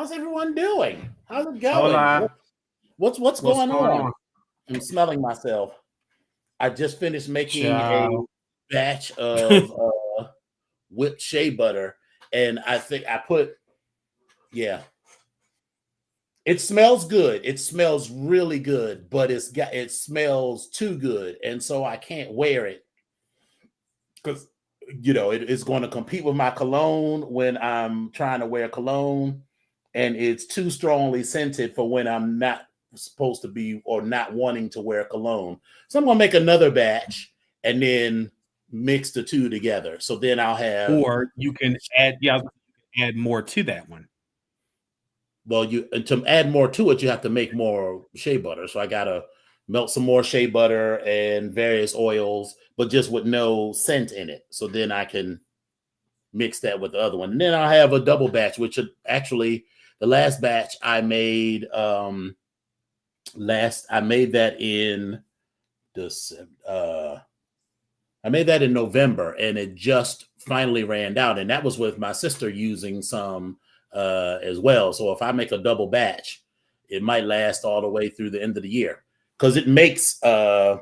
How's everyone doing? How's it going? Hola. What's What's going going on? on? I'm smelling myself. I just finished making a Ciao. batch of whipped shea butter, and I think I put yeah. It smells good. It smells really good, but it smells too good, and so I can't wear it because it's going to compete with my cologne when I'm trying to wear cologne, and it's too strongly scented for when I'm not supposed to be or not wanting to wear cologne. So I'm going to make another batch and then mix the two together. So then I'll have Or you can add, yeah, you can add more to that one. well, you to add more to it, you have to make more shea butter. So I gotta melt some more shea butter and various oils, but just with no scent in it. So then I can mix that with the other one. And then I'll have a double batch, which actually the last batch I made I made that in I made that in November, and it just finally ran out. And that was with my sister using some as well. So if I make a double batch, it might last all the way through the end of the year because it makes an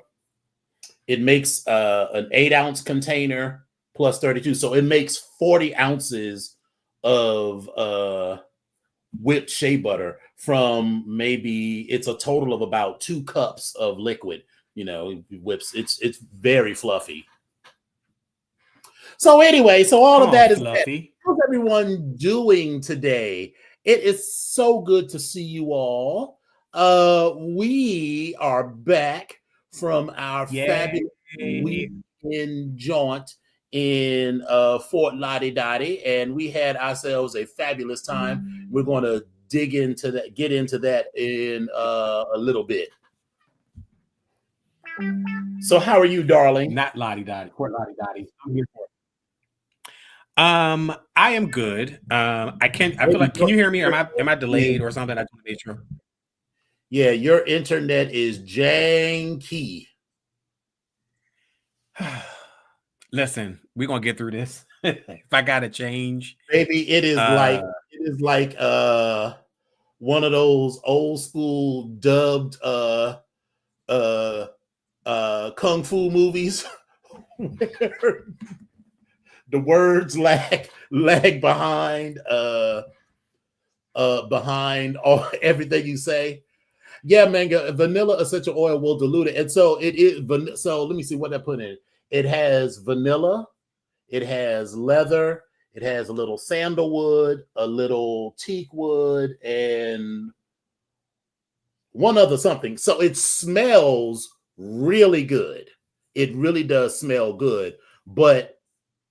8-ounce container plus 32. So it makes 40 ounces of whipped shea butter from maybe it's a total of about 2 cups of liquid. Whips. It's very fluffy. So anyway, so all of Oh, that is that. fluffy. How's everyone doing today? It is so good to see you all. We are back from our fabulous Yay. weekend jaunt in Fort Lauderdale, and we had ourselves a fabulous time. We're going to get into that in a little bit. So, how are you, darling? Not Lottie-Dottie. Fort Lottie-Dottie. I'm here for it. I am good. I feel like, can you hear me? Am I delayed or something? I just want to make sure. Yeah, your internet is janky. Listen, we're gonna get through this. If I gotta change. Baby, it is like one of those old school dubbed kung fu movies where the words lag behind behind all everything you say. Yeah, man, vanilla essential oil will dilute it. And so it is so let me see what I put in it. It has vanilla, it has leather, it has a little sandalwood, a little teak wood, and one other something. So it smells really good. It really does smell good. But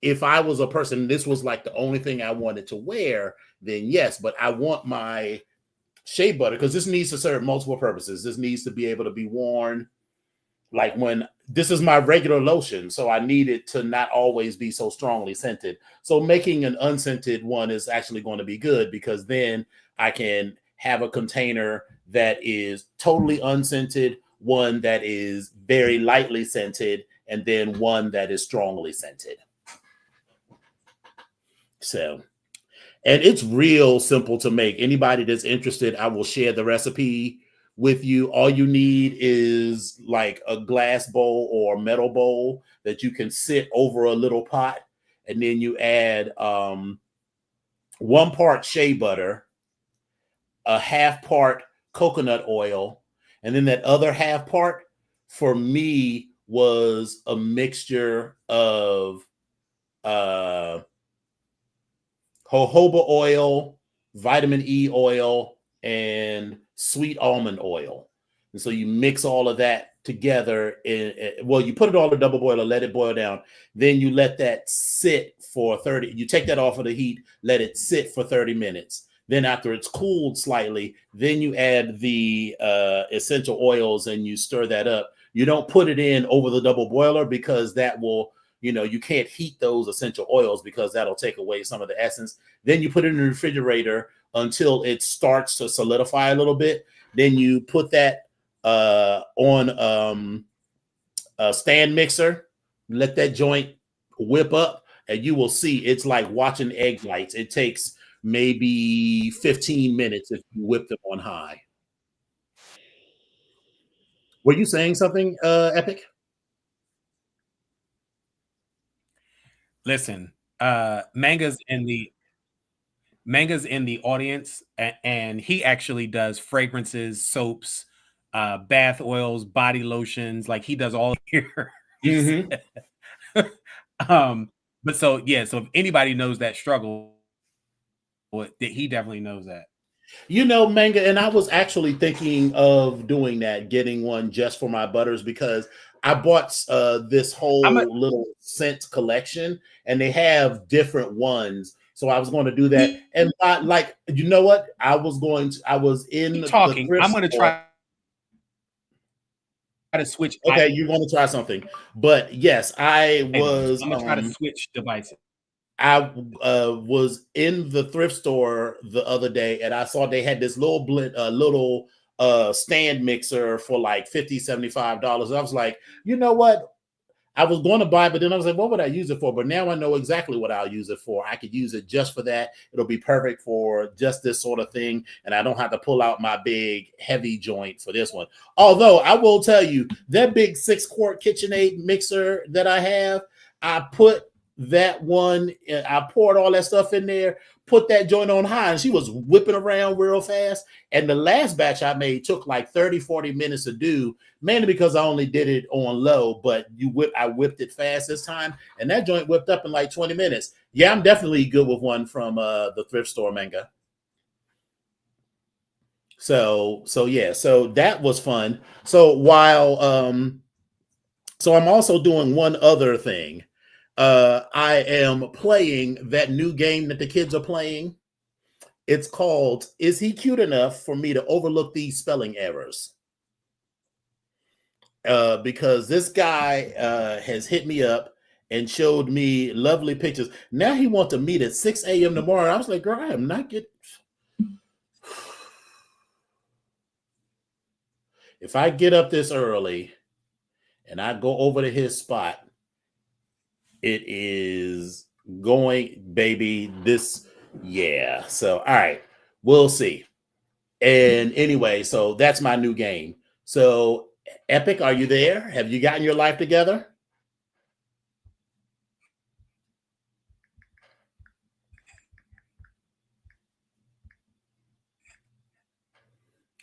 if I was a person, this was like the only thing I wanted to wear, then yes. But I want my shea butter because this needs to serve multiple purposes. This needs to be able to be worn like when this is my regular lotion, so I need it to not always be so strongly scented. So making an unscented one is actually going to be good because then I can have a container that is totally unscented, one that is very lightly scented, and then one that is strongly scented. So, and it's real simple to make. Anybody that's interested, I will share the recipe with you. All you need is like a glass bowl or a metal bowl that you can sit over a little pot, and then you add 1 part shea butter, a half part coconut oil, and then that other half part for me was a mixture of jojoba oil, vitamin E oil, and sweet almond oil. And so you mix all of that together. Well, you put it all in a double boiler, let it boil down. Then you let that sit for 30. You take that off of the heat, let it sit for 30 minutes. Then after it's cooled slightly, then you add the essential oils and you stir that up. You don't put it in over the double boiler because that will, you can't heat those essential oils because that'll take away some of the essence. Then you put it in the refrigerator until it starts to solidify a little bit. Then you put that on a stand mixer, let that joint whip up, and you will see it's like watching egg whites. It takes maybe 15 minutes if you whip them on high. Were you saying something, Epic? Listen, Manga's in the audience, and he actually does fragrances, soaps, bath oils, body lotions. Like he does all here. Mm-hmm. But so yeah, so if anybody knows that struggle, he definitely knows that. Manga, and I was actually thinking of doing that, getting one just for my butters because I bought this I'm a, whole little scent collection, and they have different ones. So I was going to do that, keep and like, you know what? I was in the talking. thrift I'm going to store. try to switch Okay, you're going to try something, but yes, items. I'm going to try to switch devices. I was in the thrift store the other day, and I saw they had this little little stand mixer for like $50-$75. I was like, you know what? I was going to buy, but then I was like, what would I use it for? But now I know exactly what I'll use it for. I could use it just for that. It'll be perfect for just this sort of thing. And I don't have to pull out my big heavy joint for this one. Although I will tell you, that big 6-quart KitchenAid mixer that I have, I put that one, I poured all that stuff in there, put that joint on high, and she was whipping around real fast. And the last batch I made took like 30-40 minutes to do, mainly because I only did it on low, but I whipped it fast this time, and that joint whipped up in like 20 minutes. Yeah, I'm definitely good with one from the thrift store, Manga. So yeah, so that was fun. So I'm also doing one other thing. I am playing that new game that the kids are playing. It's called Is He Cute Enough for Me to Overlook These Spelling Errors? Because this guy has hit me up and showed me lovely pictures. Now he wants to meet at 6 a.m. tomorrow. I was like, girl, I am not getting. If I get up this early and I go over to his spot, it is going, baby. Yeah. So, all right, we'll see. And anyway, so that's my new game. So, Epic, are you there? Have you gotten your life together?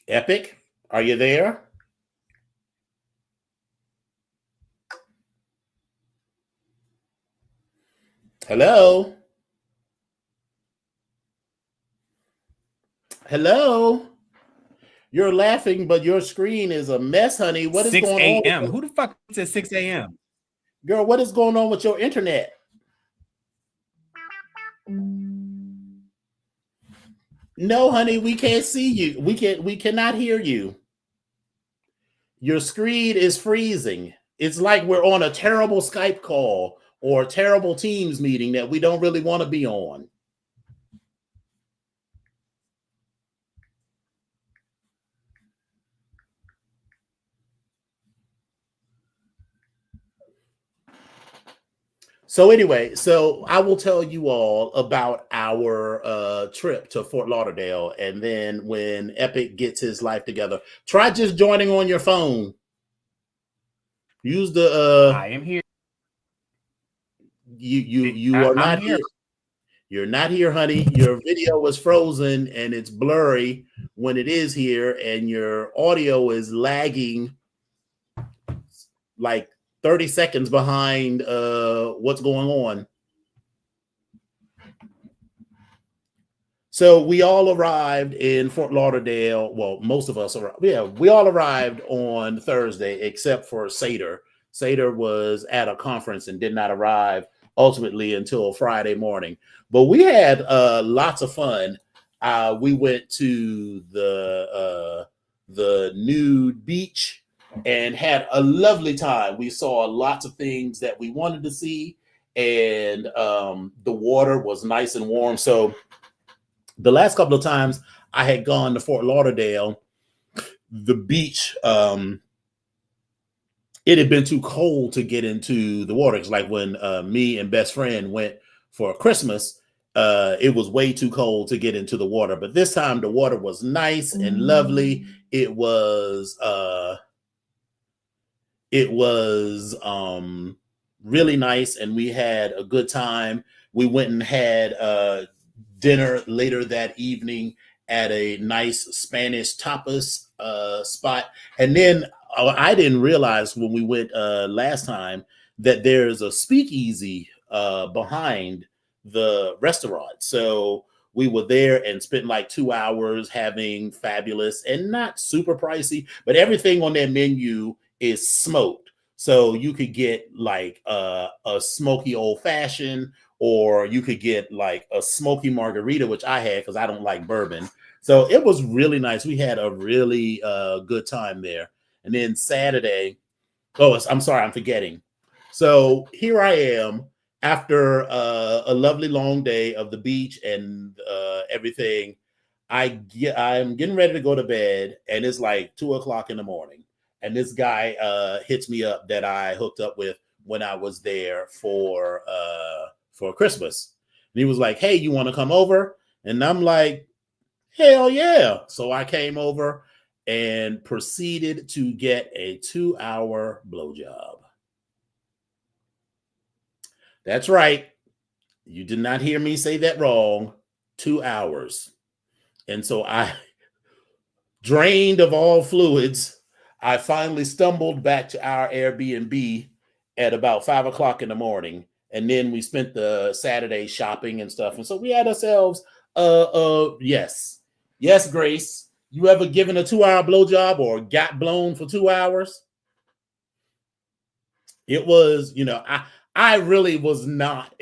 Epic, are you there? Hello? Hello? You're laughing, but your screen is a mess, honey. What is 6 going on? a.m. Who the fuck says 6 a.m.? Girl, what is going on with your internet? No, honey, we can't see you. We cannot hear you. Your screen is freezing. It's like we're on a terrible Skype call or a terrible Teams meeting that we don't really want to be on. So anyway, so I will tell you all about our trip to Fort Lauderdale, and then when Epic gets his life together, try just joining on your phone. Use the I am here. you are not here. You're not here, honey. Your video was frozen and it's blurry when it is here, and your audio is lagging like 30 seconds behind what's going on. So we all arrived in Fort Lauderdale. Well, most of us arrived. Yeah, we all arrived on Thursday, except for Sater. Sater was at a conference and did not arrive ultimately until Friday morning. But we had lots of fun. We went to the nude beach and had a lovely time. We saw lots of things that we wanted to see, and the water was nice and warm. So the last couple of times I had gone to Fort Lauderdale, the beach, it had been too cold to get into the water. It's like when me and best friend went for Christmas, it was way too cold to get into the water. But this time the water was nice and lovely. It was really nice, and we had a good time. We went and had dinner later that evening at a nice Spanish tapas spot. And then I didn't realize when we went last time that there's a speakeasy behind the restaurant. So we were there and spent like 2 hours having fabulous and not super pricey, but everything on their menu is smoked. So you could get like a smoky old fashioned, or you could get like a smoky margarita, which I had because I don't like bourbon. So it was really nice. We had a really good time there. And then Saturday, I'm sorry, I'm forgetting. So here I am after a lovely long day of the beach and everything. I'm getting ready to go to bed, and it's like 2 o'clock in the morning. And this guy hits me up that I hooked up with when I was there for Christmas. And he was like, "Hey, you want to come over?" And I'm like, "Hell yeah!" So I came over and proceeded to get a 2-hour blowjob. That's right. You did not hear me say that wrong. 2 hours. And so I, drained of all fluids, I finally stumbled back to our Airbnb at about 5 o'clock in the morning. And then we spent the Saturday shopping and stuff. And so we had ourselves, yes, Grace. You ever given a 2-hour blowjob or got blown for 2 hours? It was, I really was not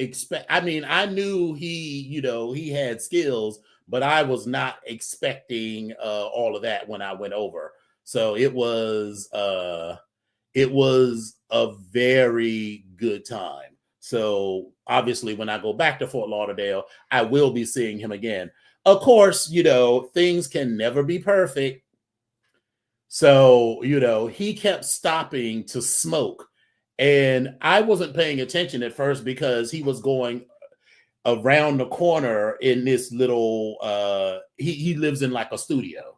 I mean, I knew he had skills, but I was not expecting all of that when I went over. So it was a very good time. So obviously when I go back to Fort Lauderdale, I will be seeing him again. Of course, things can never be perfect. So, he kept stopping to smoke. And I wasn't paying attention at first because he was going around the corner in this little he lives in like a studio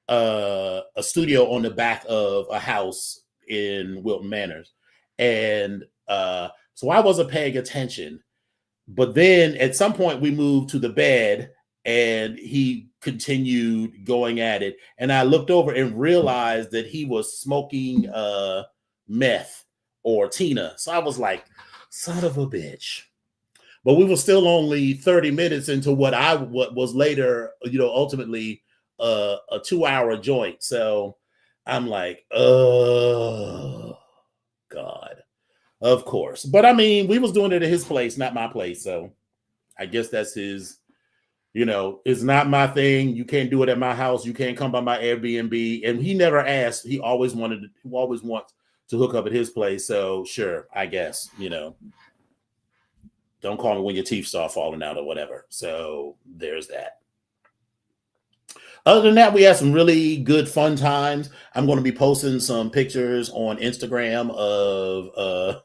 on the back of a house in Wilton Manors. And so I wasn't paying attention. But then at some point we moved to the bed and he continued going at it. And I looked over and realized that he was smoking meth or Tina. So I was like, son of a bitch. But we were still only 30 minutes into what was later, ultimately a 2-hour joint. So I'm like, oh God, of course. But I mean, we was doing it at his place, not my place. So I guess that's his, it's not my thing. You can't do it at my house. You can't come by my Airbnb. And he never asked. He always wants to hook up at his place. So sure, I guess, don't call me when your teeth start falling out or whatever. So there's that. Other than that, we had some really good fun times. I'm going to be posting some pictures on Instagram of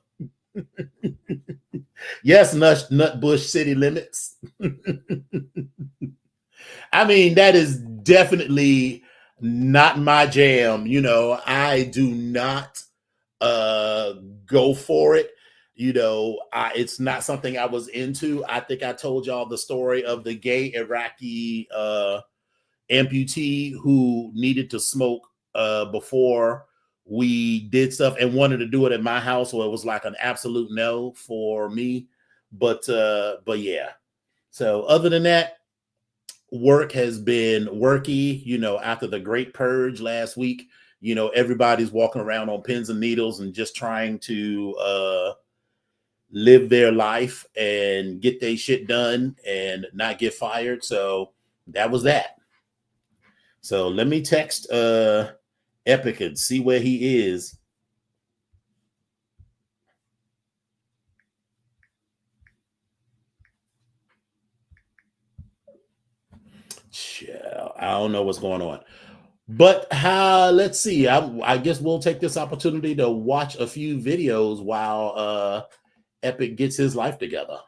yes, Nutbush city limits. I mean, that is definitely not my jam. I do not go for it. It's not something I was into. I think I told y'all the story of the gay Iraqi amputee who needed to smoke before we did stuff and wanted to do it at my house. So it was like an absolute no for me. But yeah. So other than that, work has been worky, after the great purge last week. Everybody's walking around on pins and needles and just trying to live their life and get their shit done and not get fired. So that was that. So let me text Epic and see where he is. I don't know what's going on. But let's see. I guess we'll take this opportunity to watch a few videos while Epic gets his life together.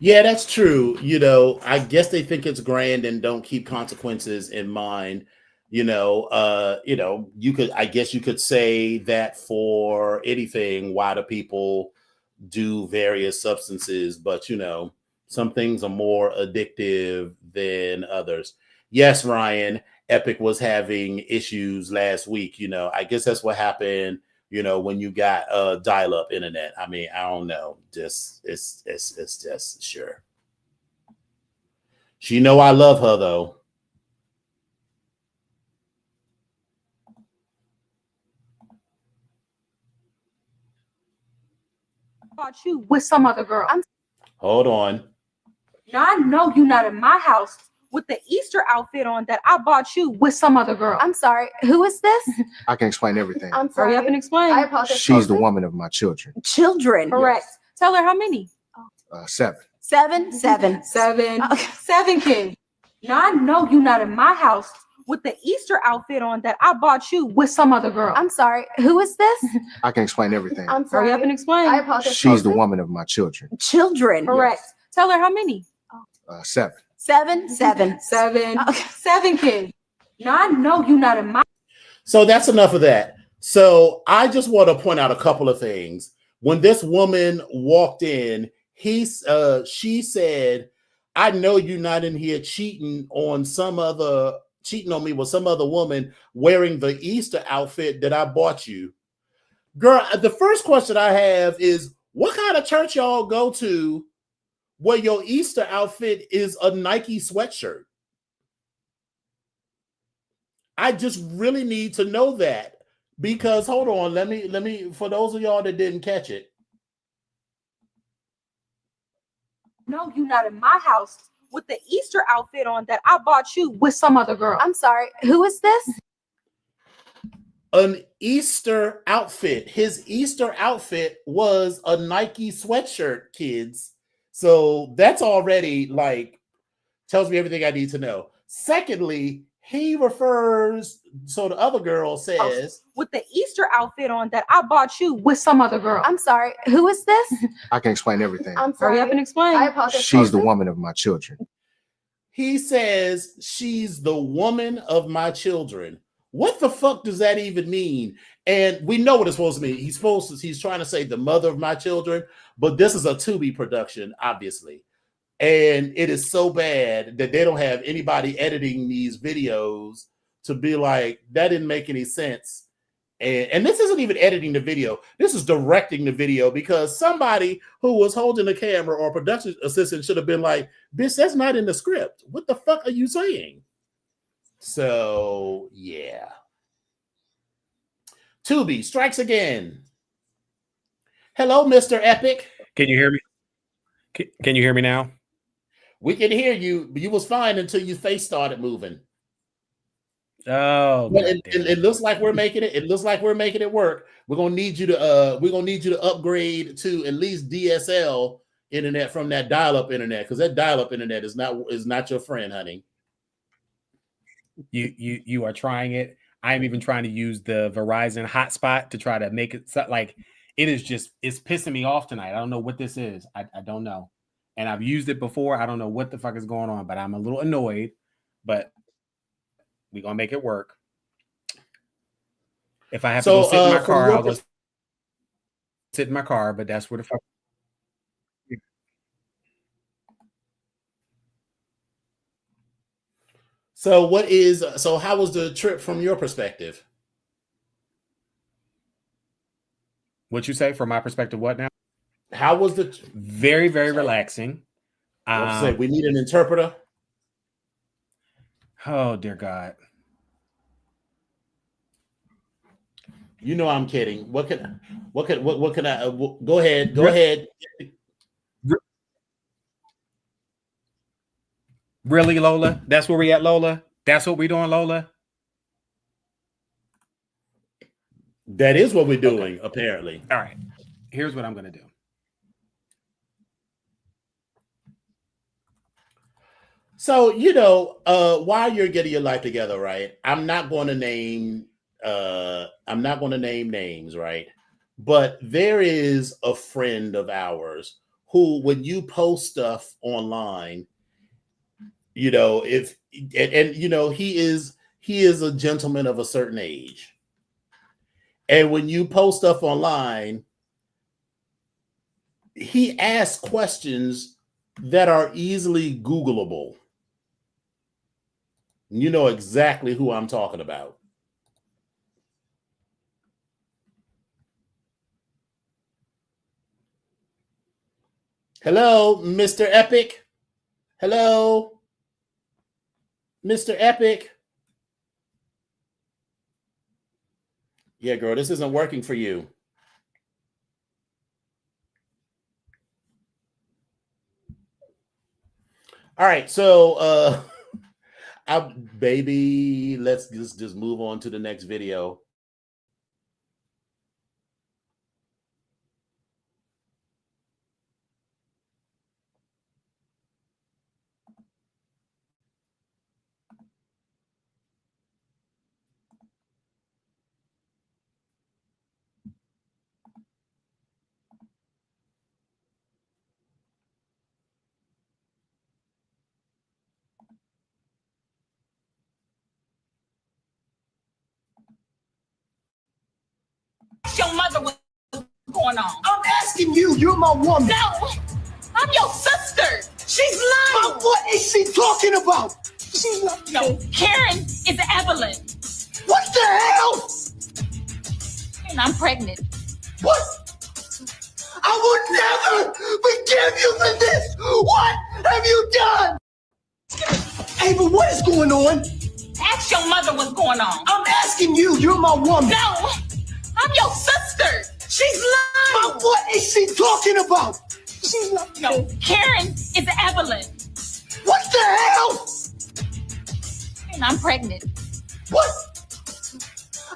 Yeah, that's true. I guess they think it's grand and don't keep consequences in mind. I guess you could say that for anything. Why do people do various substances? But some things are more addictive than others. Yes, Ryan, Epic was having issues last week. I guess that's what happened when you got dial-up internet. I mean, I don't know. Just it's just sure. She know I love her though. About you with some other girl. Hold on. Now I know you're not in my house with the Easter outfit on that I bought you with some other girl. I'm sorry. Who is this? I can explain everything. I'm sorry. Hurry up and explain. I apologize. She's the woman of my children. Children. Correct. Yes. Tell her how many? 7. Seven. Seven. Seven. Okay. 7 kids. Now I know you're not in my house with the Easter outfit on that I bought you with some other girl. I'm sorry. Who is this? I can explain everything. I'm sorry. Hurry up and explain. I apologize. She's the woman of my children. Children. Correct. Tell her how many? 7. Seven. Seven. 7. Okay. 7 kids. Now I know you're not in my. So that's enough of that. So I just want to point out a couple of things. When this woman walked in, she said, "I know you're not in here cheating on me with some other woman wearing the Easter outfit that I bought you." Girl, the first question I have is, what kind of church y'all go to where your Easter outfit is a Nike sweatshirt? I just really need to know that, because hold on, let me for those of y'all that didn't catch it. No, you're not in my house with the Easter outfit on that I bought you with some other girl. I'm sorry. Who is this? An Easter outfit. His Easter outfit was a Nike sweatshirt, kids. So that's already tells me everything I need to know. Secondly, he refers, so the other girl says, with the Easter outfit on that I bought you with some other girl. I'm sorry. Who is this? I can explain everything. I'm sorry. Hurry up and explain. I apologize. She's the woman of my children. he says, she's the woman of my children. What the fuck does that even mean? And we know what it's supposed to mean. He's trying to say the mother of my children, but this is a Tubi production, obviously. And it is so bad that they don't have anybody editing these videos to be like, that didn't make any sense. And this isn't even editing the video. This is directing the video, because somebody who was holding the camera or production assistant should have been like, bitch, that's not in the script. What the fuck are you saying? So, yeah. Tubi strikes again. Hello, Mr. Epic. Can you hear me? Can you hear me now? We can hear you, but you was fine until your face started moving. Oh, well, it looks like we're making it. It looks like we're making it work. We're gonna need you to upgrade to at least DSL internet from that dial-up internet, because that dial-up internet is not your friend, honey. You are trying it. I'm even trying to use the Verizon hotspot to try to make it like it is just, it's pissing me off tonight. I don't know what this is. I don't know. And I've used it before. I don't know what the fuck is going on, but I'm a little annoyed, but we're going to make it work. If I have to go sit in my car, I'll go sit in my car, but that's where the fuck. So how was the trip from your perspective? What you say from my perspective? What now? How was the very relaxing? We need an interpreter. Oh dear God. You know I'm kidding. What can I? Go ahead. Go Re- ahead. Really, Lola? That's where we at, Lola? That's what we doing, Lola? That is what we're Okay. doing, apparently. All right. Here's what I'm gonna do. So, while you're getting your life together, right? I'm not going to name names, right? But there is a friend of ours who, when you post stuff online, if he is a gentleman of a certain age. And when you post stuff online, he asks questions that are easily Googleable. You know exactly who I'm talking about. Hello, Mr. Epic. Hello, Mr. Epic. Yeah, girl, this isn't working for you. All right, so baby, let's just move on to the next video. Your mother, what's going on? I'm asking you. You're my woman. No, I'm your sister. She's lying. What is she talking about? She's not. No, Karen is Evelyn. What the hell? And I'm pregnant. What? I would never forgive you for this. What have you done? Ava, what is going on? Ask your mother what's going on. I'm asking you. You're my woman. No, I'm your sister. She's lying. What is she talking about? She's not. No, Karen is Evelyn. What the hell? And I'm pregnant. What?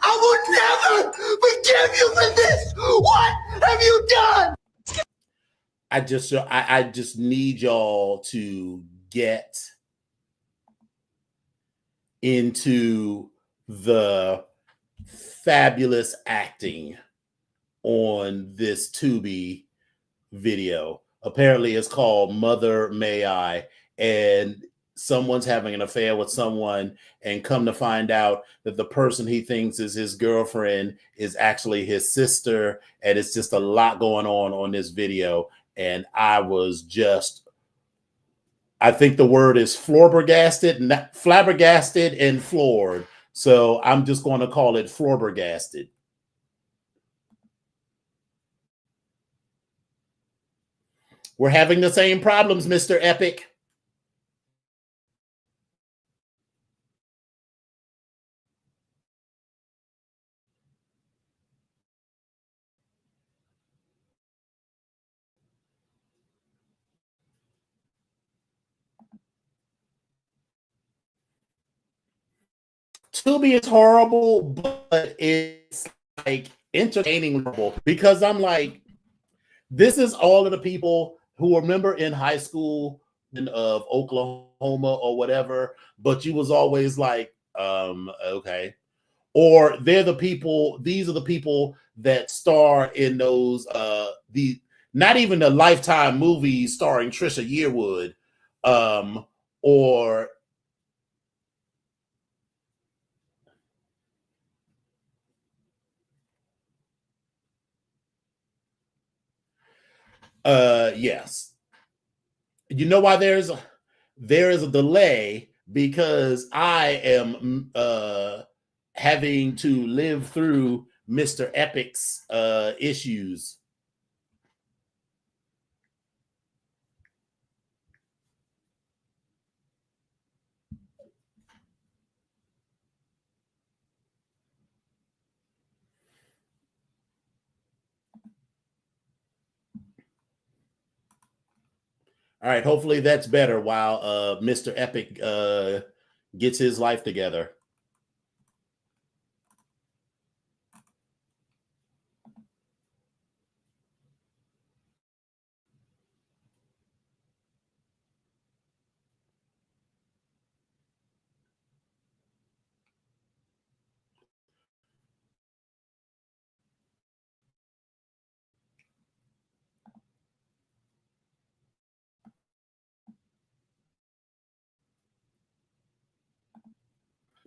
I would never forgive you for this. What have you done? I just need y'all to get into the fabulous acting on this Tubi video. Apparently it's called Mother May I, and someone's having an affair with someone, and come to find out that the person he thinks is his girlfriend is actually his sister, and it's just a lot going on this video. And I think the word is flabbergasted and floored. So I'm just going to call it flabbergasted. We're having the same problems, Mr. Epic. Tubi is horrible, but it's like entertaining because I'm like, this is all of the people who remember in high school of Oklahoma or whatever, but you was always like, okay. Or these are the people that star in those not even the Lifetime movies starring Trisha Yearwood, or yes. You know why there is a delay? Because I am having to live through Mr. Epic's issues. All right, hopefully that's better while Mr. Epic gets his life together.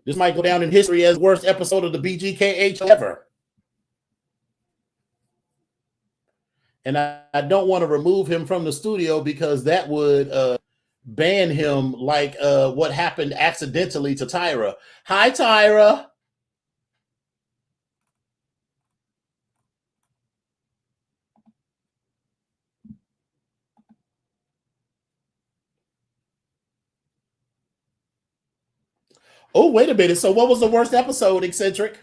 This might go down in history as the worst episode of the BGKH ever. And I don't want to remove him from the studio because that would ban him like what happened accidentally to Tyra. Hi, Tyra. Oh, wait a minute. So what was the worst episode, Eccentric?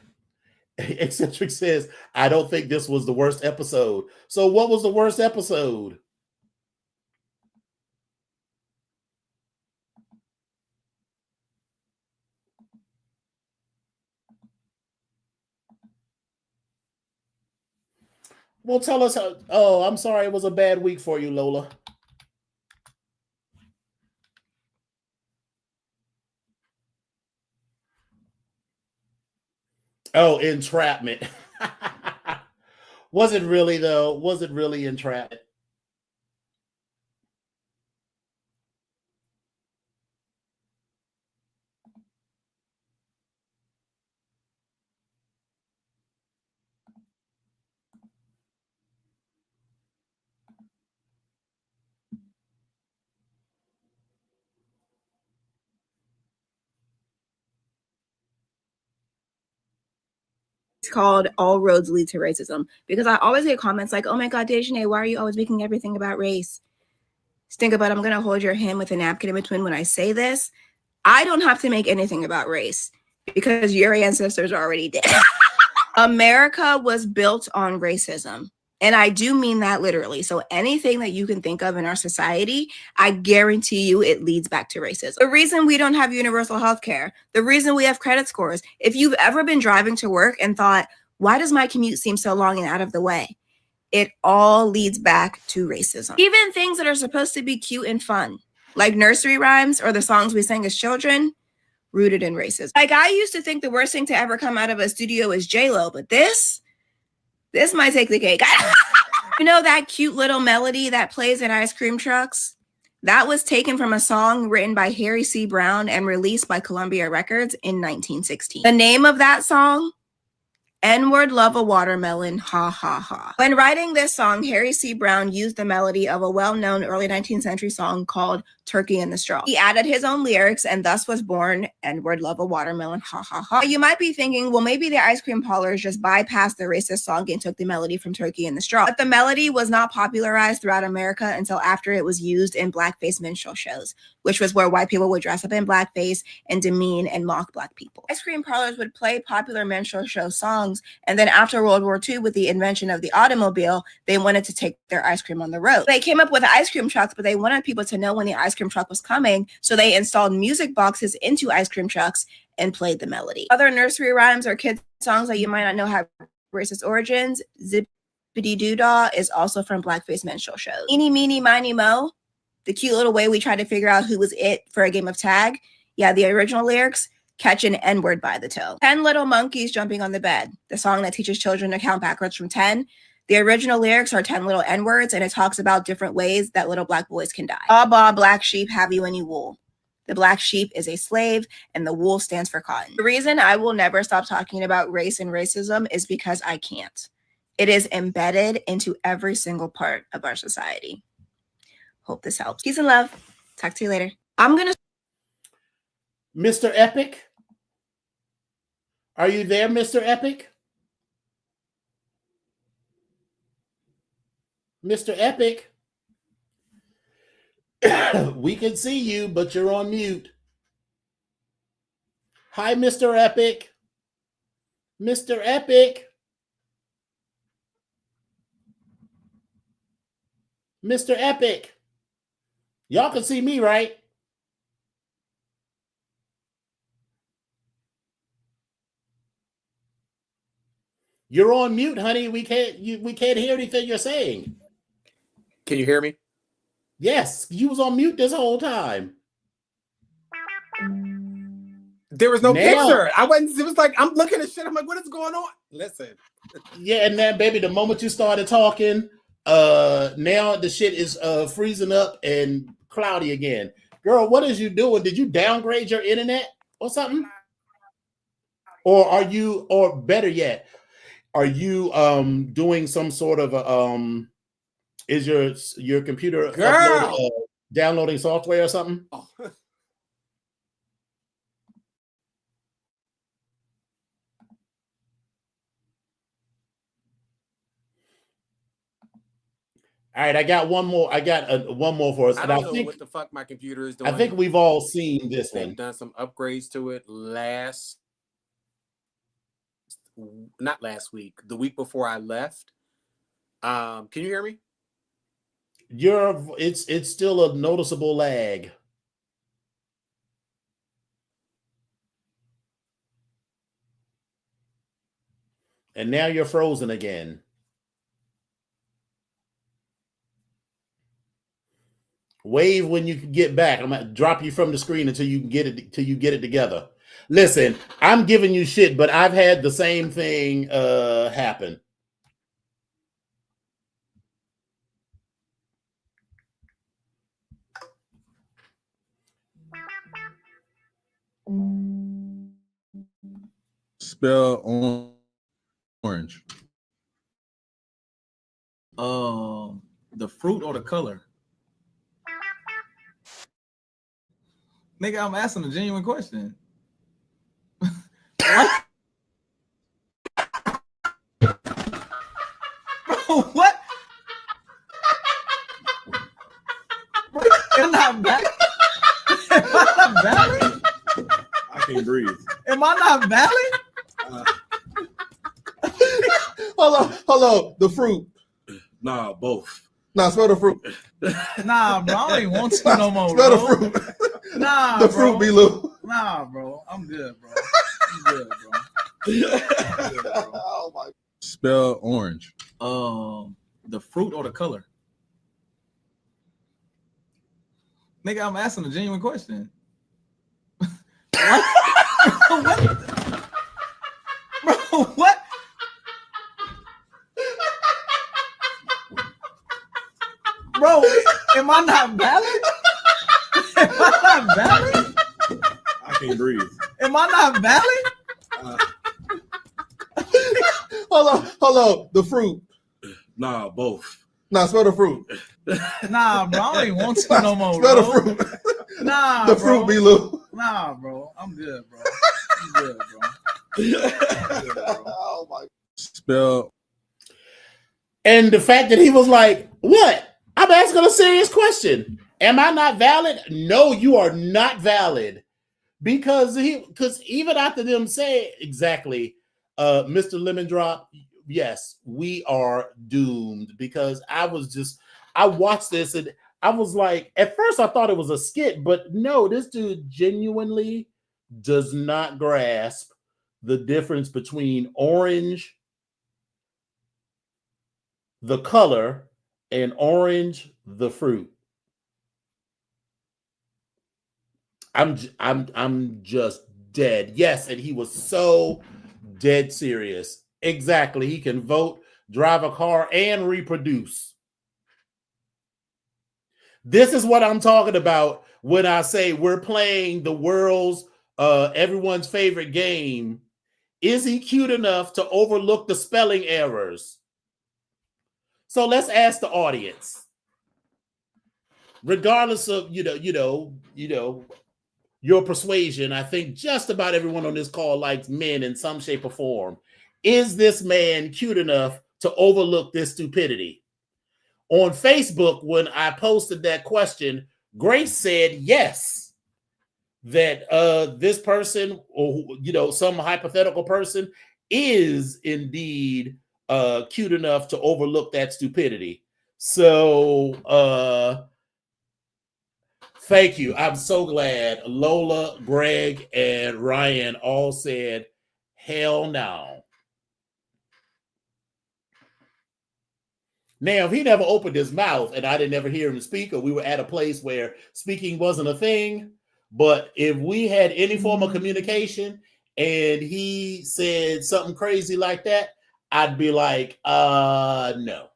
Eccentric says, I don't think this was the worst episode. So what was the worst episode? Well, tell us how. Oh, I'm sorry. It was a bad week for you, Lola. Oh, entrapment. Was it really, though? Was it really entrapment? It's called All Roads Lead to Racism, because I always get comments like, oh my God, Dejanay, why are you always making everything about race? Just think about, I'm going to hold your hand with a napkin in between when I say this. I don't have to make anything about race because your ancestors already did. America was built on racism. And I do mean that literally. So anything that you can think of in our society, I guarantee you it leads back to racism. The reason we don't have universal health care, the reason we have credit scores, if you've ever been driving to work and thought, why does my commute seem so long and out of the way? It all leads back to racism. Even things that are supposed to be cute and fun, like nursery rhymes or the songs we sang as children, rooted in racism. Like, I used to think the worst thing to ever come out of a studio is J-Lo, but this might take the cake. You know that cute little melody that plays in ice cream trucks? That was taken from a song written by Harry C. Brown and released by Columbia Records in 1916. The name of that song? N-word love a watermelon, ha ha ha. When writing this song, Harry C. Brown used the melody of a well-known early 19th century song called Turkey in the Straw. He added his own lyrics and thus was born N-word love a watermelon, ha ha ha. You might be thinking, well, maybe the ice cream parlors just bypassed the racist song and took the melody from Turkey in the Straw. But the melody was not popularized throughout America until after it was used in blackface minstrel shows, which was where white people would dress up in blackface and demean and mock black people. Ice cream parlors would play popular minstrel show songs, and then after World War II, with the invention of the automobile, they wanted to take their ice cream on the road. They came up with ice cream trucks, but they wanted people to know when the ice cream truck was coming, so they installed music boxes into ice cream trucks and played the melody. Other nursery rhymes or kids songs that you might not know have racist origins. Zippity Doo-Dah is also from blackface minstrel shows. Eeny, meeny, miny, mo, the cute little way we tried to figure out who was it for a game of tag. Yeah, the original lyrics, catch an N-word by the toe. 10 Little Monkeys Jumping on the Bed, the song that teaches children to count backwards from 10. The original lyrics are 10 little N-words, and it talks about different ways that little black boys can die. Ba ba, black sheep, have you any wool? The black sheep is a slave, and the wool stands for cotton. The reason I will never stop talking about race and racism is because I can't. It is embedded into every single part of our society. Hope this helps. Peace and love. Talk to you later. I'm going to... Mr. Epic? Are you there, Mr. Epic? Mr. Epic? We can see you, but you're on mute. Hi, Mr. Epic. Mr. Epic. Mr. Epic. Y'all can see me, right? You're on mute, honey. We can't hear anything you're saying. Can you hear me? Yes, you was on mute this whole time. There was no Now- picture. I wasn't. It was like I'm looking at shit. I'm like, what is going on? Listen. Yeah, and then baby, the moment you started talking, now the shit is freezing up and cloudy again. Girl, what is you doing? Did you downgrade your internet or something? Or are you, or better yet, are you doing some sort of is your computer Girl. downloading software or something? Oh. All right, I got one more. I got one more for us. I And don't know what the fuck my computer is doing. I think we've all seen this They've one. done some upgrades to it not last week, the week before I left. Can you hear me? It's still a noticeable lag. And now you're frozen again. Wave when you can get back. I'm gonna drop you from the screen until you get it together. Listen, I'm giving you shit, but I've had the same thing happen. Spell orange. The fruit or the color? Nigga, I'm asking a genuine question. What? Bro, what? Bro, am I not valid? Am I not valid? I can't breathe. Am I not valid? Hold on. The fruit. Nah, both. Nah, smell the fruit. Nah, bro, I don't even want to no more, Smell bro. the fruit. Nah, The bro. fruit be Lou. Nah, bro. I'm good, bro. I'm good, bro. Oh my. Spell orange. The fruit or the color? Nigga, I'm asking a genuine question. What? What? Bro, what? Bro, am I not valid? Am I not valid? I can't breathe. Am I not valid? Hold on. The fruit. Nah, both. Nah, smell the fruit. Nah, bro, I don't even want to no more, Smell bro. the fruit. Nah, The bro. fruit be Lou. Nah, bro. I'm good, bro. I'm good, bro. Oh my. Spell. And the fact that he was like, "What? I'm asking a serious question. Am I not valid?" No, you are not valid. Because even after them saying exactly, Mr. Lemon Drop, yes, we are doomed. Because I watched this and I was like, at first I thought it was a skit, but no, this dude genuinely does not grasp the difference between orange, the color, and orange, the fruit. I'm just dead. Yes, and he was so dead serious. Exactly. He can vote, drive a car, and reproduce. This is what I'm talking about when I say we're playing the world's everyone's favorite game. Is he cute enough to overlook the spelling errors? So let's ask the audience. Regardless of your persuasion, I think just about everyone on this call likes men in some shape or form. Is this man cute enough to overlook this stupidity? On Facebook, when I posted that question, Grace said yes, that this person, or some hypothetical person, is indeed cute enough to overlook that stupidity. So Thank you. I'm so glad Lola, Greg, and Ryan all said, hell no. Now, if he never opened his mouth and I didn't ever hear him speak, or we were at a place where speaking wasn't a thing, but if we had any form of communication and he said something crazy like that, I'd be like, no.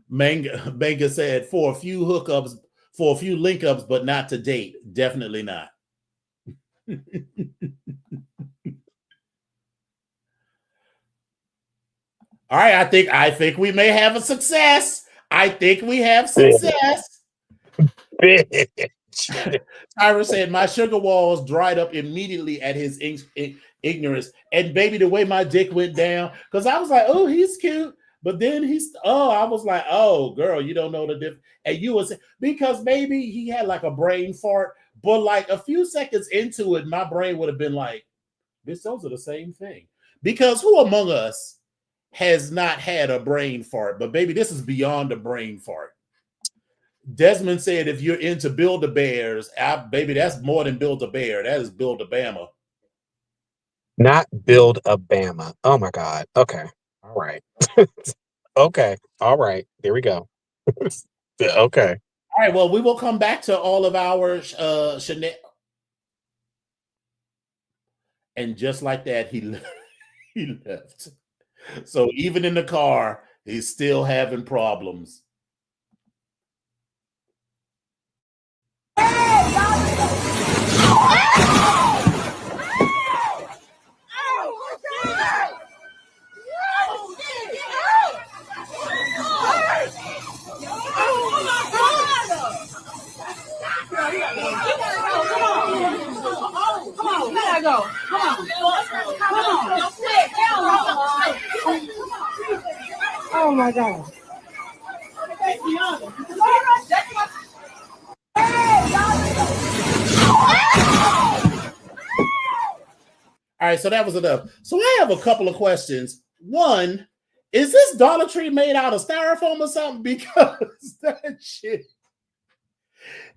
Manga said, for a few hookups, for a few link-ups, but not to date. Definitely not. All right, I think we may have a success. I think we have success. Tyra said, my sugar walls dried up immediately at his ignorance. And baby, the way my dick went down, because I was like, oh, he's cute. But then I was like, oh, girl, you don't know the difference. And you was, because maybe he had like a brain fart, but like a few seconds into it, my brain would have been like, those are the same thing. Because who among us has not had a brain fart? But baby, this is beyond a brain fart. Desmond said, if you're into Build-A-Bears, baby, that's more than Build-A-Bear. That is Build-A-Bama. Not Build-A-Bama. Oh my God. Okay. All right. Okay. All right. There we go. Okay. All right. Well, we will come back to all of our Chanel. And just like that, he left. So even in the car, he's still having problems. Oh my God. All right, so that was enough. So I have a couple of questions. One, is this Dollar Tree made out of styrofoam or something? Because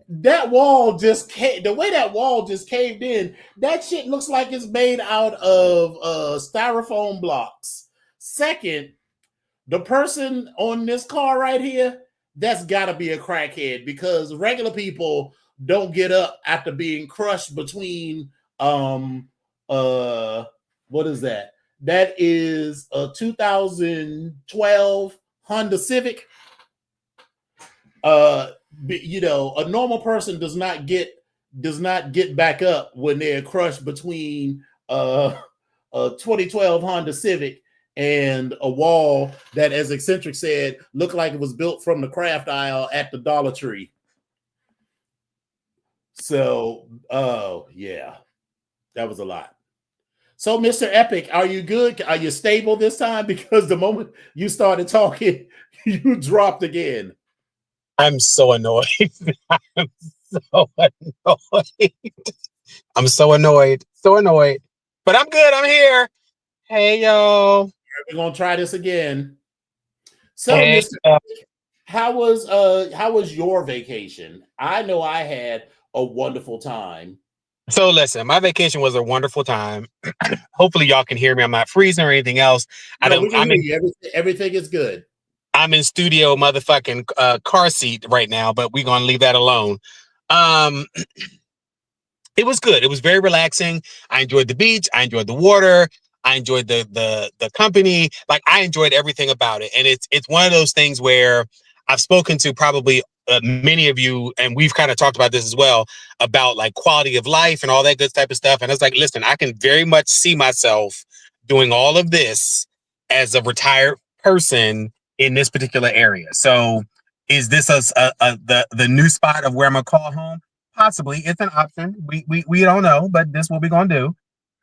that wall just came, the way that wall just caved in, that shit looks like it's made out of styrofoam blocks. Second, the person on this car right here, that's got to be a crackhead, because regular people don't get up after being crushed between what is that? That is a 2012 Honda Civic. You know, a normal person does not get back up when they're crushed between a 2012 Honda Civic and a wall that, as Eccentric said, looked like it was built from the craft aisle at the Dollar Tree. So, yeah, that was a lot. So, Mr. Epic, are you good? Are you stable this time? Because the moment you started talking, you dropped again. I'm so annoyed. I'm so annoyed. I'm so annoyed. So annoyed. But I'm good. I'm here. Hey, yo. We're gonna try this again. So, Hey, Mr. Epic, how was your vacation? I know I had a wonderful time. So listen, my vacation was a wonderful time. Hopefully y'all can hear me. I'm not freezing or anything else. No, we can hear you. Everything is good. I'm in studio motherfucking car seat right now, but we're gonna leave that alone. It was good. It was very relaxing. I enjoyed the beach. I enjoyed the water. I enjoyed the company. Like, I enjoyed everything about it. And it's one of those things where I've spoken to probably many of you, and we've kind of talked about this as well, about like quality of life and all that good type of stuff. And I was like, listen, I can very much see myself doing all of this as a retired person in this particular area. So is this the new spot of where I'm gonna call home? Possibly. It's an option. We don't know, but this is what we're gonna do.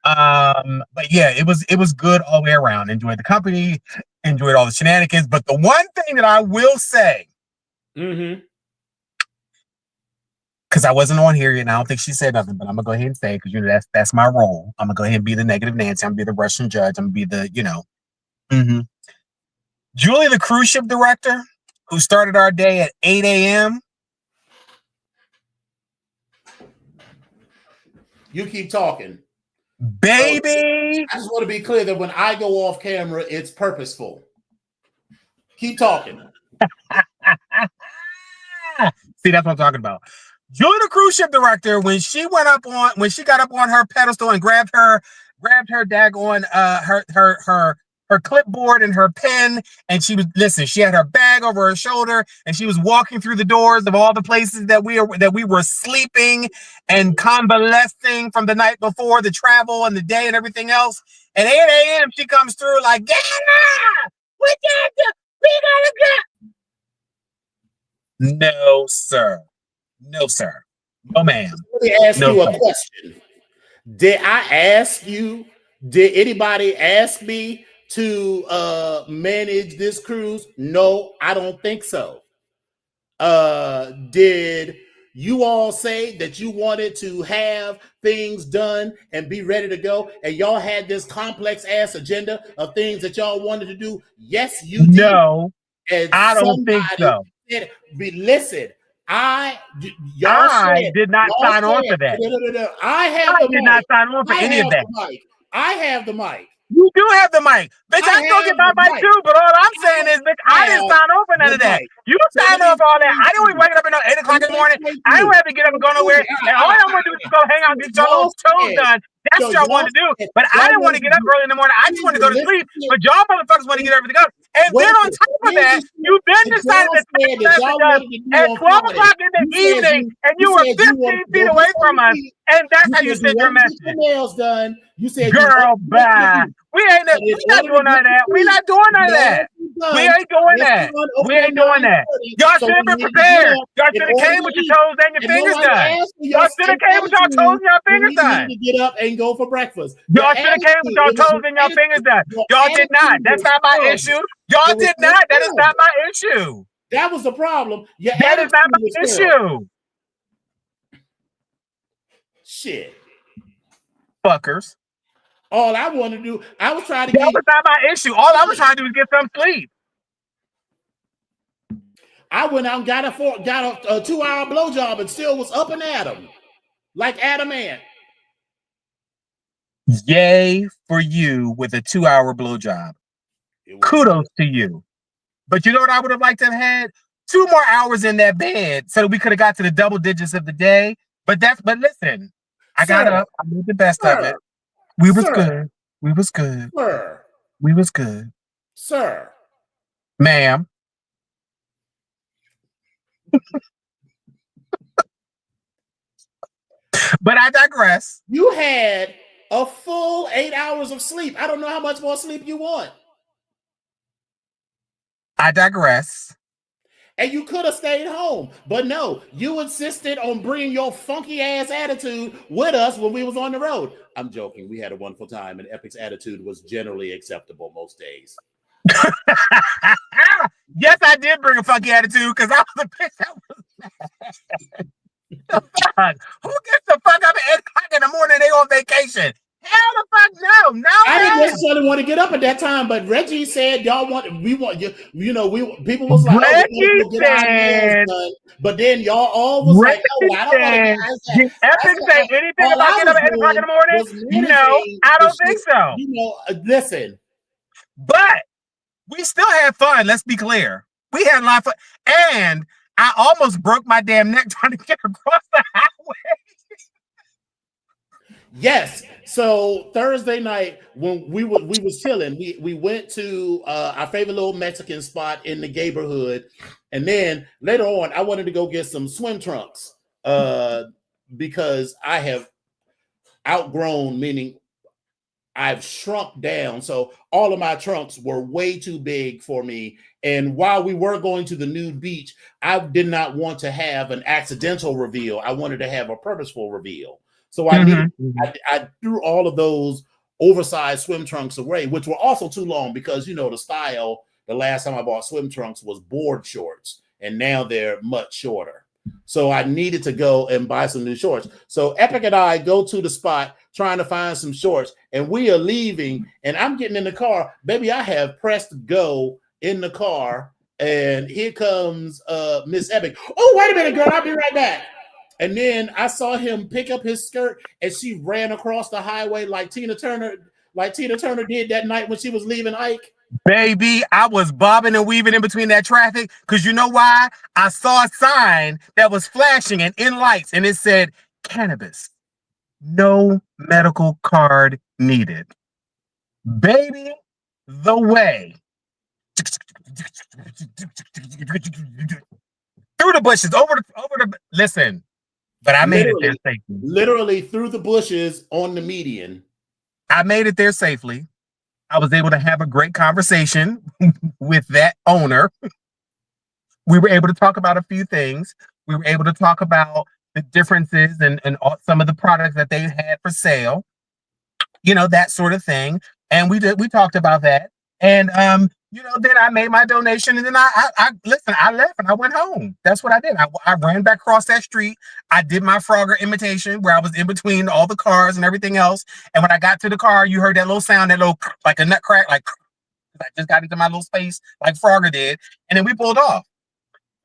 But yeah, it was good all the way around. Enjoyed the company, enjoyed all the shenanigans. But the one thing that I will say, because I wasn't on here yet, and I don't think she said nothing, but I'm gonna go ahead and say, because that's my role. I'm gonna go ahead and be the negative Nancy. I'm gonna be the Russian judge. I'm gonna be the, Julie, the cruise ship director. who started our day at 8 a.m. You keep talking. Baby. I just want to be clear that when I go off camera, it's purposeful. Keep talking. See, that's what I'm talking about. Julie, the cruise ship director, when she got up on her pedestal and grabbed her daggone her clipboard and her pen, and she had her bag over her shoulder, and she was walking through the doors of all the places that we were sleeping and convalescing from the night before, the travel and the day and everything else. At 8 a.m. she comes through like, get up! We gotta go. No, sir. No, sir. No, ma'am. Let me ask you a question. Did anybody ask me to manage this cruise? No, I don't think so. Did you all say that you wanted to have things done and be ready to go, and y'all had this complex ass agenda of things that y'all wanted to do? Yes, you did. No, and I don't think so. Listen, I did not sign on for that. I did not sign on for any of that. I have the mic. You do have the mic. Bitch, I can go get my mic too, but all I'm saying is, bitch, I didn't sign on for none of that. You signed off all that. I didn't wake up at 8 o'clock in the morning. I didn't have to get up and go nowhere. And all I want to do is go hang out and get your little toes done. That's what y'all wanted to do. But I didn't want to get up early in the morning. I just wanted to go to sleep. But y'all motherfuckers want to get everything up. And then on top of that, you then decided to take the message up at 12 o'clock in the evening, and you were 15 feet away from us. And that's how you sent your message. Done. You said, girl, bye. We not doing none of that. We not doing none of that. We ain't doing that. We ain't doing that. Y'all should have been prepared. Y'all should have came with your toes and your fingers done. Y'all should have came with your toes and your fingers done. To get up and go for breakfast. Y'all should have came with your toes and your fingers done. Y'all did not. That's not my issue. Y'all did not. That is not my issue. That was the problem. That is not my issue. Shit. Fuckers. All I want to do, I was trying to get. That was not my issue. All I was trying to do was get some sleep. I went out and got a 2-hour blowjob and still was up and at him. Like Adam Ant. Yay for you with a 2-hour blowjob. Kudos to you. But you know what I would have liked to have had? 2 more hours in that bed so that we could have got to the double digits of the day. But listen, I got up. I made the best of it. We was good. We was good. Sir. We was good. Sir. Ma'am. But I digress. You had a full 8 hours of sleep. I don't know how much more sleep you want. I digress. And you could have stayed home. But no, you insisted on bringing your funky ass attitude with us when we was on the road. I'm joking. We had a wonderful time, and Epic's attitude was generally acceptable most days. Yes, I did bring a funky attitude because I was a bitch that was mad. The fuck? Who gets the fuck up at 8 o'clock in the morning? They on vacation. Hell the fuck no. No, I didn't necessarily want to get up at that time, but Reggie said y'all we want you. You know, people was like, Reggie said, but then y'all all was like, oh, I don't want to. Did Epic say anything about getting up at 8 o'clock in the morning? No, I don't think so. You know, listen. But we still had fun. Let's be clear. We had a lot of fun, and I almost broke my damn neck trying to get across the highway. Yes. So Thursday night when we was chilling, we went to our favorite little Mexican spot in the neighborhood, and then later on I wanted to go get some swim trunks because I have outgrown, meaning I've shrunk down. So all of my trunks were way too big for me. And while we were going to the nude beach, I did not want to have an accidental reveal. I wanted to have a purposeful reveal. So I threw all of those oversized swim trunks away, which were also too long because, you know, the style, the last time I bought swim trunks was board shorts, and now they're much shorter. So I needed to go and buy some new shorts. So Epic and I go to the spot trying to find some shorts, and we are leaving, and I'm getting in the car. Baby, I have pressed go in the car and here comes Miss Epic. Oh, wait a minute, girl, I'll be right back. And then I saw him pick up his skirt, and she ran across the highway like Tina Turner did that night when she was leaving Ike. Baby, I was bobbing and weaving in between that traffic because you know why? I saw a sign that was flashing and in lights, and it said cannabis, no medical card needed. Baby, the way. Through the bushes, over the listen. But I made it there safely. Literally through the bushes on the median. I made it there safely. I was able to have a great conversation with that owner. We were able to talk about a few things. We were able to talk about the differences and some of the products that they had for sale, that sort of thing. And we talked about that. And, then I made my donation, and then I left and I went home. That's what I did. I ran back across that street. I did my Frogger imitation where I was in between all the cars and everything else. And when I got to the car, you heard that little sound, that little, like a nut crack, like I just got into my little space like Frogger did. And then we pulled off.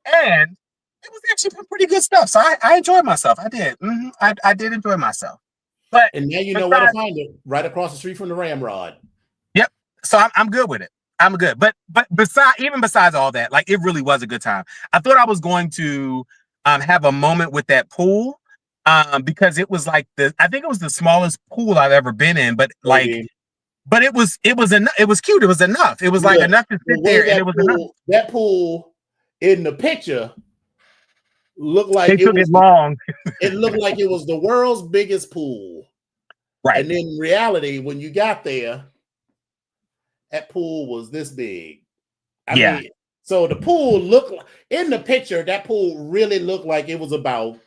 And it was actually pretty good stuff. So I enjoyed myself. I did. I did enjoy myself. And now you know where to find it, right across the street from the Ramrod. Yep. So I'm good with it. I'm good. But besides all that, like, it really was a good time. I thought I was going to have a moment with that pool because it was like I think it was the smallest pool I've ever been in, but like, but it was enough. It was cute. It was enough. It was like enough to sit there, and it was enough. That pool in the picture looked like they took it long. It looked like it was the world's biggest pool. Right. And in reality, when you got there, that pool was this big. I mean, so the pool looked in the picture, that pool really looked like it was about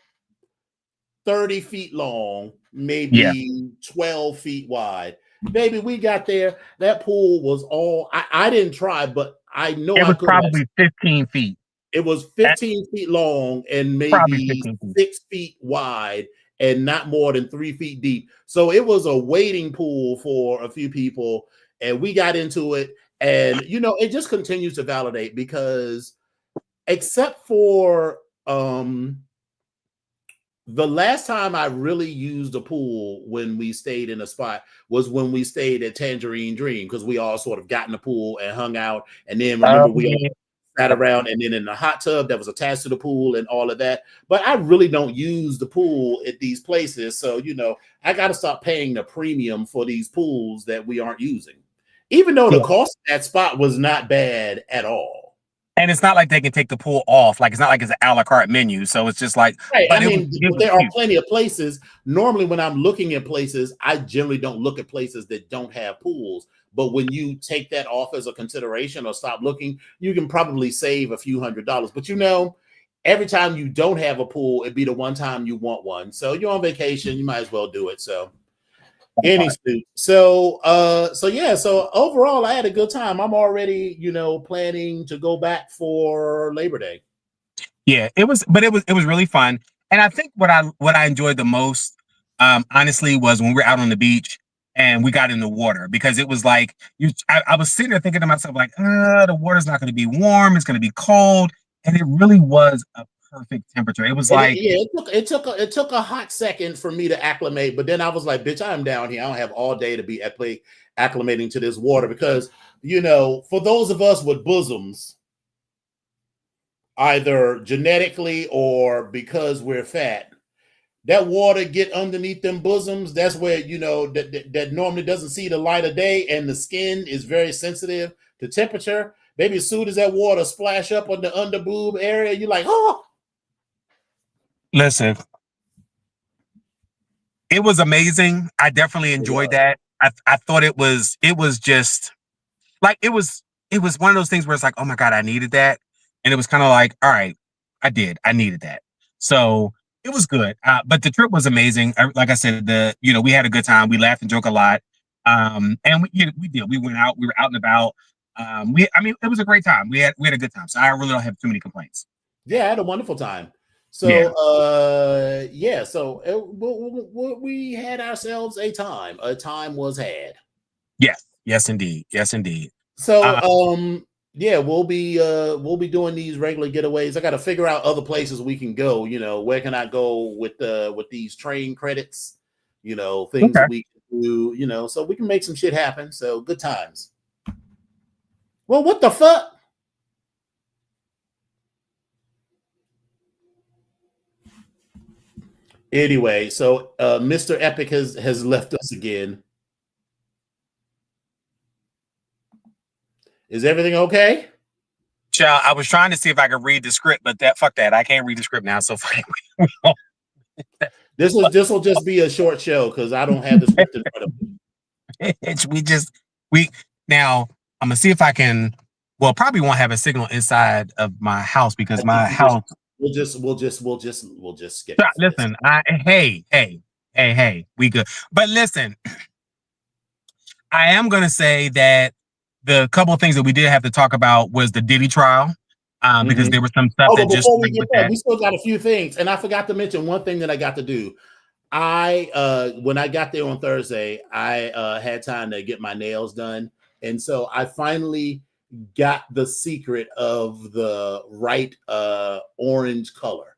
30 feet long, maybe 12 feet wide. Baby, we got there. That pool was all I didn't try, but I know it was probably 15 feet. It was 15 feet long and maybe 6 feet wide and not more than 3 feet deep. So it was a wading pool for a few people. And we got into it, and it just continues to validate because, except for the last time I really used a pool when we stayed in a spot was when we stayed at Tangerine Dream, because we all sort of got in the pool and hung out, and then remember we all sat around, and then in the hot tub that was attached to the pool and all of that. But I really don't use the pool at these places, so I got to stop paying the premium for these pools that we aren't using. Even though the cost of that spot was not bad at all. And it's not like they can take the pool off. Like, it's not like it's an a la carte menu. So it's just like, right. But there are plenty of places. Normally, when I'm looking at places, I generally don't look at places that don't have pools. But when you take that off as a consideration or stop looking, you can probably save a few $100s. But every time you don't have a pool, it'd be the one time you want one. So you're on vacation, you might as well do it. So So overall, I had a good time. I'm already, planning to go back for Labor Day. Yeah, it was really fun. And I think what I enjoyed the most, honestly, was when we were out on the beach and we got in the water, because it was like I was sitting there thinking to myself, like, the water's not going to be warm, it's going to be cold, and it really was a perfect temperature. It was it took a hot second for me to acclimate, but then I was like, bitch, I'm down here. I don't have all day to be acclimating to this water, because for those of us with bosoms, either genetically or because we're fat, that water get underneath them bosoms. That's where that normally doesn't see the light of day, and the skin is very sensitive to temperature. Maybe as soon as that water splash up on the under boob area, you're like, oh. Listen, it was amazing. I definitely enjoyed that. I thought it was just like, it was one of those things where it's like, oh my God, I needed that. And it was kind of like, all right, I needed that. So it was good. But the trip was amazing. Like I said, we had a good time. We laughed and joked a lot. And we did. We went out. We were out and about. It was a great time. We had a good time. So I really don't have too many complaints. Yeah, I had a wonderful time. So, we had ourselves a time. A time was had. Yes, indeed. Yes, indeed. So, Yeah, we'll be doing these regular getaways. I got to figure out other places we can go. You know, where can I go with these train credits? You know, things that Okay. we can do. You know, so we can make some shit happen. So good times. Well, what the fuck? Anyway, so Mr. Epic has left us again. Is everything okay? Child, I was trying to see if I could read the script, but fuck that. I can't read the script now. So fuck it. This will just be a short show because I don't have the script in front of me. we now I'm gonna see if I can. Well, probably won't have a signal inside of my house because my house. We'll just skip it. Listen, hey, we good. But listen, I am gonna say that the couple of things that we did have to talk about was the Diddy trial, because there was some stuff that just before we get there, we still got a few things, and I forgot to mention one thing that I got to do. When I got there on Thursday, I had time to get my nails done, and so I finally got the secret of the right orange color.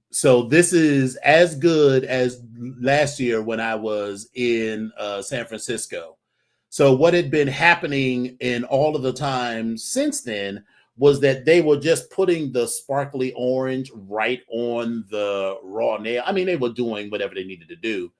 So this is as good as last year when I was in San Francisco. So what had been happening in all of the time since then was that they were just putting the sparkly orange right on the raw nail. I mean, they were doing whatever they needed to do,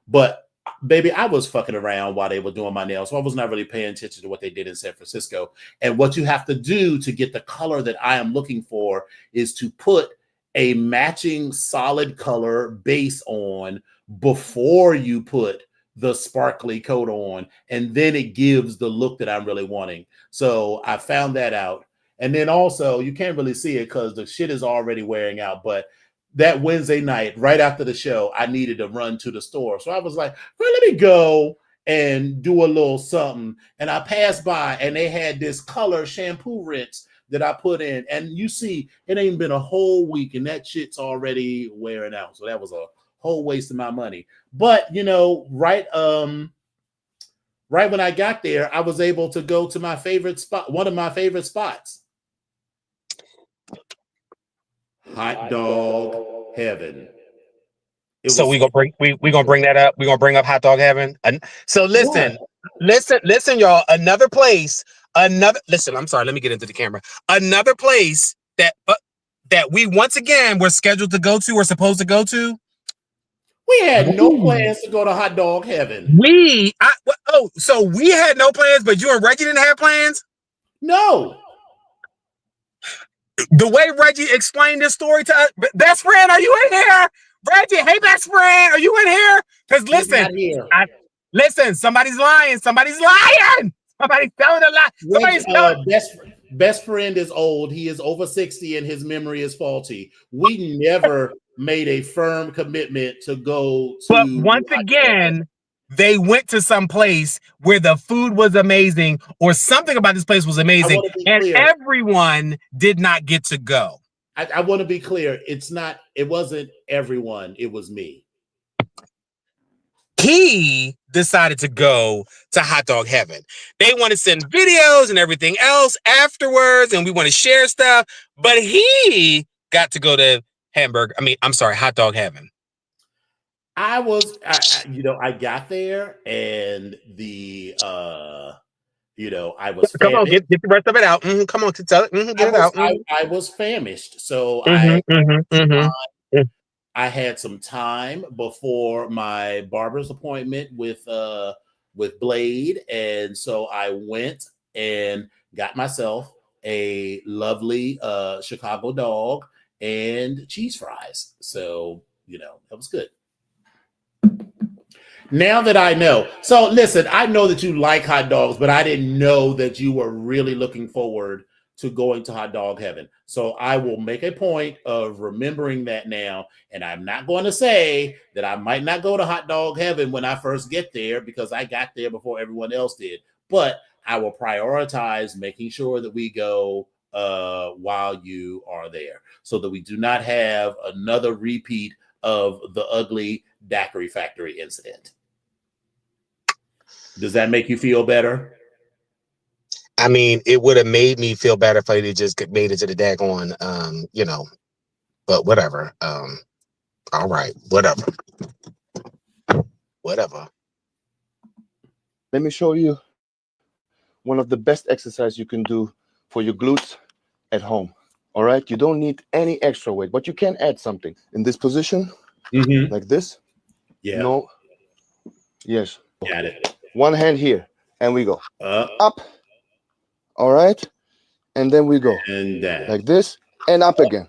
but baby, I was fucking around while they were doing my nails. So I was not really paying attention to what they did in San Francisco. And what you have to do to get the color that I am looking for is to put a matching solid color base on before you put the sparkly coat on, and then it gives the look that I'm really wanting. So I found that out. And then also, you can't really see it because the shit is already wearing out, but that Wednesday night, right after the show, I needed to run to the store. So I was like, well, let me go and do a little something. And I passed by and they had this color shampoo rinse that I put in. And you see, it ain't been a whole week and that shit's already wearing out. So that was a whole waste of my money. But, you know, right when I got there, I was able to go to my favorite spot, one of my favorite spots. Hot dog heaven. So we're gonna bring that up. We're gonna bring up hot dog heaven. And so listen, y'all. Listen. I'm sorry. Let me get into the camera. Another place that we once again were scheduled to go to or supposed to go to. We had no plans to go to hot dog heaven. So we had no plans, but you and Reggie didn't have plans? No. The way Reggie explained this story to us, best friend, are you in here? Reggie, hey, best friend, are you in here? Because listen, somebody's lying. Somebody's lying. Somebody's telling a lie. Somebody's telling. Best friend is old. He is over 60 and his memory is faulty. We never made a firm commitment to go to. But once again, they went to some place where the food was amazing or something about this place was amazing, and everyone did not get to go. I want to be clear. It wasn't everyone. It was me. He decided to go to hot dog heaven. They want to send videos and everything else afterwards, and we want to share stuff, but he got to go to hot dog heaven. I got there and I was famished. Come on, get the rest of it out. Come on, tell it. Get it out. I was famished, so I had some time before my barber's appointment with Blade, and so I went and got myself a lovely Chicago dog and cheese fries. So that was good. Now that I know. So listen, I know that you like hot dogs, but I didn't know that you were really looking forward to going to hot dog heaven. So I will make a point of remembering that now. And I'm not going to say that I might not go to hot dog heaven when I first get there because I got there before everyone else did. But I will prioritize making sure that we go while you are there so that we do not have another repeat of the ugly daiquiri factory incident. Does that make you feel better? I mean, it would have made me feel better if I had just made it to the daggone, you know, but whatever. All right, whatever. Whatever. Let me show you one of the best exercises you can do for your glutes at home. All right, you don't need any extra weight, but you can add something in this position, like this. Yeah. No. Yes. Got it. One hand here, and we go up. All right, and then we go and down, like this, and up again,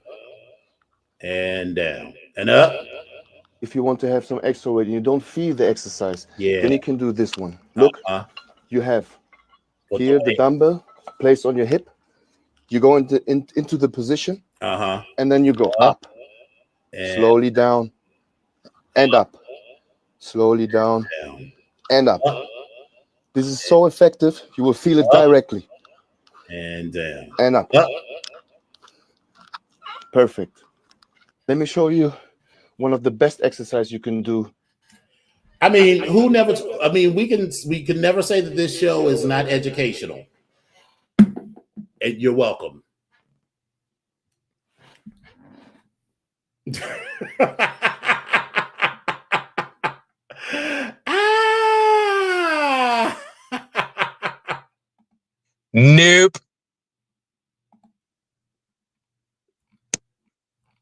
and down, and up. If you want to have some extra weight and you don't feel the exercise, Yeah. then you can do this one. Look, you have here the dumbbell placed on your hip. You go into the position, and then you go up, slowly down, and up, slowly down, and up. This is so effective. You will feel it directly. And down. And up. Perfect. Let me show you one of the best exercises you can do. I mean, who never? I mean, we can never say that this show is not educational. And you're welcome. Nope.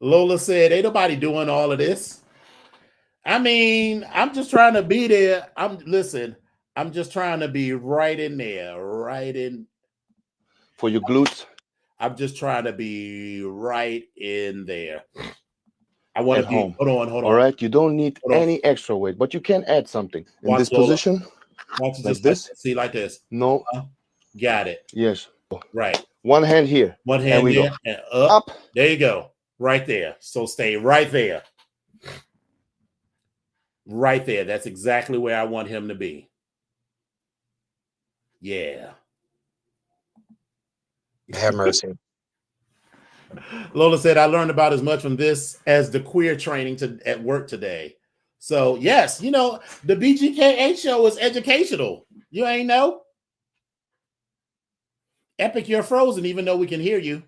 Lola said, "Ain't nobody doing all of this." I mean, I'm just trying to be there. I'm just trying to be right in there, right in. For your glutes. I'm just trying to be right in there. I want to be home. Hold on. All right, you don't need any extra weight, but you can add something in this position. Watch like just this. See, like this. No. Got it. Yes. Right. One hand here. One hand and we there go. and up. There you go. Right there. So stay right there. Right there. That's exactly where I want him to be. Yeah. Have mercy. Lola said, I learned about as much from this as the queer training at work today. So, yes, the BGKH show is educational. You ain't know? Epic, you're frozen, even though we can hear you.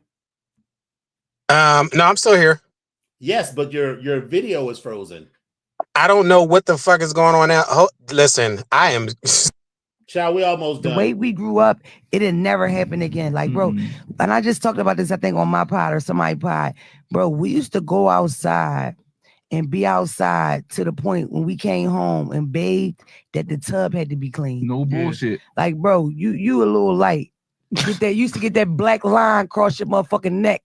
No, I'm still here. Yes, but your video is frozen. I don't know what the fuck is going on now. Listen, I am. Child, we almost done. The way we grew up, it'll never happen again. Like, bro, and I just talked about this, I think, on my pod or somebody's pod. Bro, we used to go outside and be outside to the point when we came home and bathed that the tub had to be clean. No bullshit. Like, bro, you a little light. You used to get that black line across your motherfucking neck.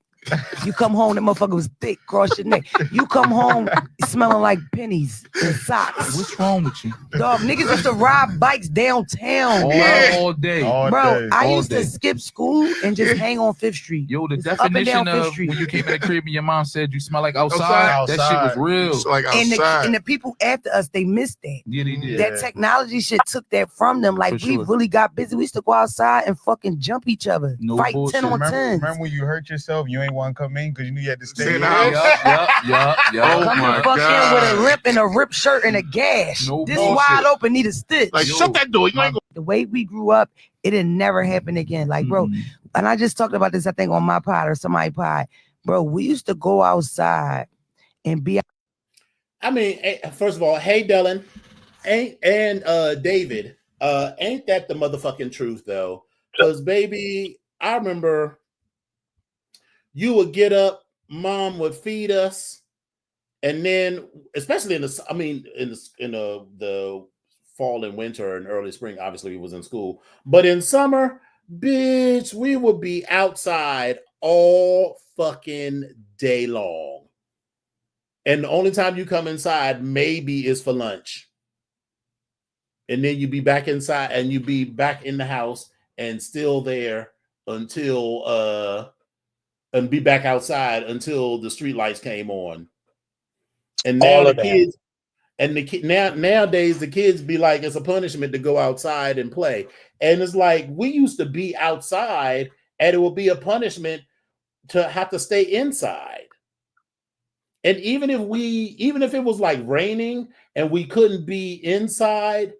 You come home, that motherfucker was thick across your neck. You come home smelling like pennies and socks. What's wrong with you? Dog, niggas used to ride bikes downtown. All day. Bro, I used to skip school and just hang on 5th Street. Yo, the Just up and definition down Fifth of Street. when you came in the crib and your mom said you smell like outside, that shit was real. It's like And outside. the people after us, they missed that. Yeah, they did. That technology shit took that from them. Like, For we sure. really got busy. We used to go outside and fucking jump each other. No fight bullshit. 10 on 10. Remember when you hurt yourself? You ain't want to come in because you knew you had to stay Sit in. down. Yup. Oh Come my the fuck God. in with a limp and a ripped shirt and a gash. No this bullshit. wide open need a stitch. Like, shut that door. You ain't go. The way we grew up, it'll never happen again. Like, bro, and I just talked about this, I think, on my pod or somebody's pod. Bro, we used to go outside and be. I mean, first of all, hey, Dylan, and David, ain't that the motherfucking truth, though? Because, baby, I remember you would get up, mom would feed us, and then, especially in the fall and winter and early spring, obviously it was in school, but in summer, bitch, we would be outside all fucking day long. And the only time you come inside maybe is for lunch. And then you'd be back inside and you'd be back in the house and still there until and be back outside until the street lights came on. And now the kids nowadays the kids be like, it's a punishment to go outside and play. And it's like, we used to be outside and it would be a punishment to have to stay inside. And even if it was like raining and we couldn't be inside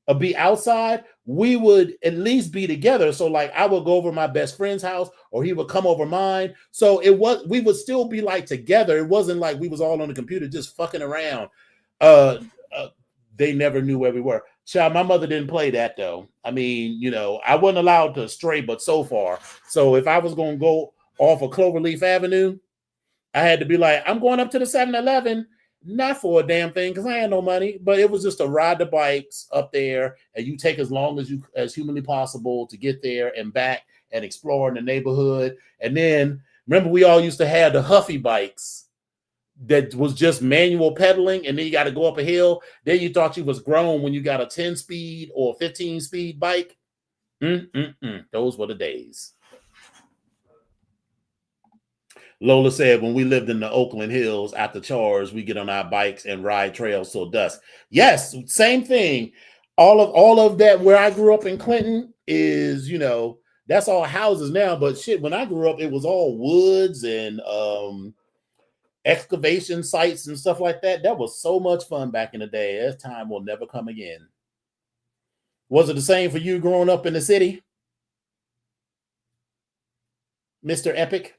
or be outside, we would at least be together. So like I would go over my best friend's house or he would come over mine. So we would still be like together. It wasn't like we was all on the computer just fucking around. They never knew where we were. Child, my mother didn't play that though. I mean, I wasn't allowed to stray but so far. So if I was going to go off of Cloverleaf Avenue, I had to be like, I'm going up to the 7-Eleven, not for a damn thing because I had no money, but it was just to ride the bikes up there and you take as long as humanly possible to get there and back and explore in the neighborhood. And then remember we all used to have the Huffy bikes that was just manual pedaling, and then you got to go up a hill. Then you thought you was grown when you got a 10-speed or 15-speed bike. Those were the days. Lola said, when we lived in the Oakland Hills after chores, we get on our bikes and ride trails till dusk. Yes, same thing. All of that where I grew up in Clinton is, that's all houses now. But shit, when I grew up, it was all woods and excavation sites and stuff like that. That was so much fun back in the day. That time will never come again. Was it the same for you growing up in the city, Mr. Epic?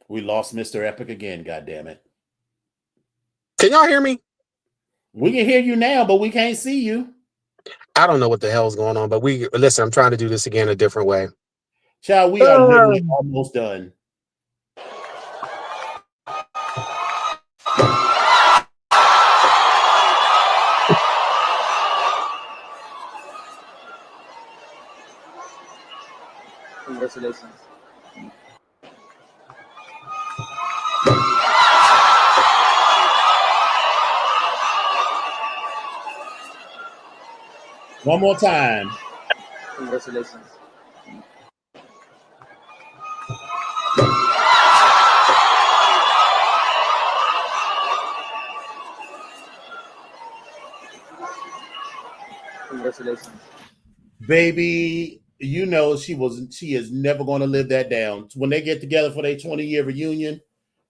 We lost Mr. Epic again, God damn it. Can y'all hear me? We can hear you now, but we can't see you. I don't know what the hell is going on, but listen, I'm trying to do this again a different way. Child, we are literally almost done. Congratulations. One more time. Congratulations. Congratulations. Baby, she is never going to live that down. When they get together for their 20-year reunion,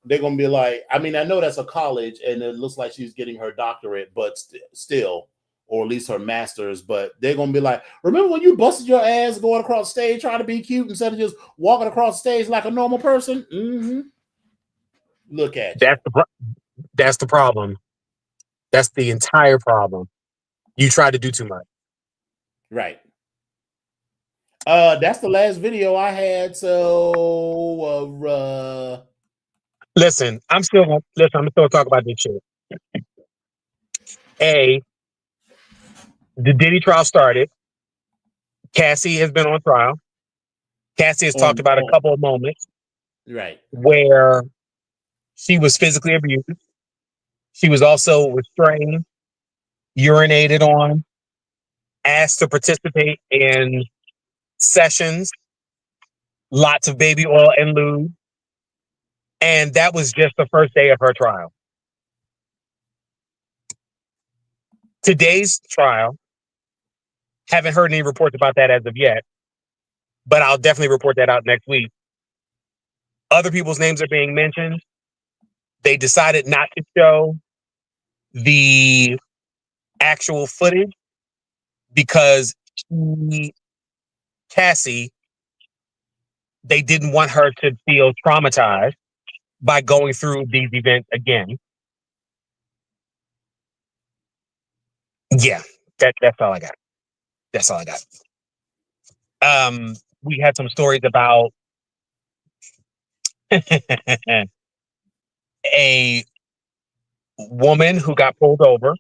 they're going to be like, I mean, I know that's a college and it looks like she's getting her doctorate, but still, or at least her master's, but they're going to be like, remember when you busted your ass going across stage trying to be cute instead of just walking across stage like a normal person? Mm-hmm. Look at you. That's the problem. That's the entire problem. You try to do too much. Right. That's the last video I had. So listen, I'm still gonna talk about this shit. The Diddy trial started. Cassie has been on trial. Cassie has talked about a couple of moments, right, where she was physically abused. She was also restrained, urinated on, asked to participate in sessions, lots of baby oil and lube. And that was just the first day of her trial. Today's trial, haven't heard any reports about that as of yet, but I'll definitely report that out next week. Other people's names are being mentioned. They decided not to show the actual footage because Cassie, they didn't want her to feel traumatized by going through these events again. Yeah, that's all I got. That's all I got. We had some stories about a woman who got pulled over.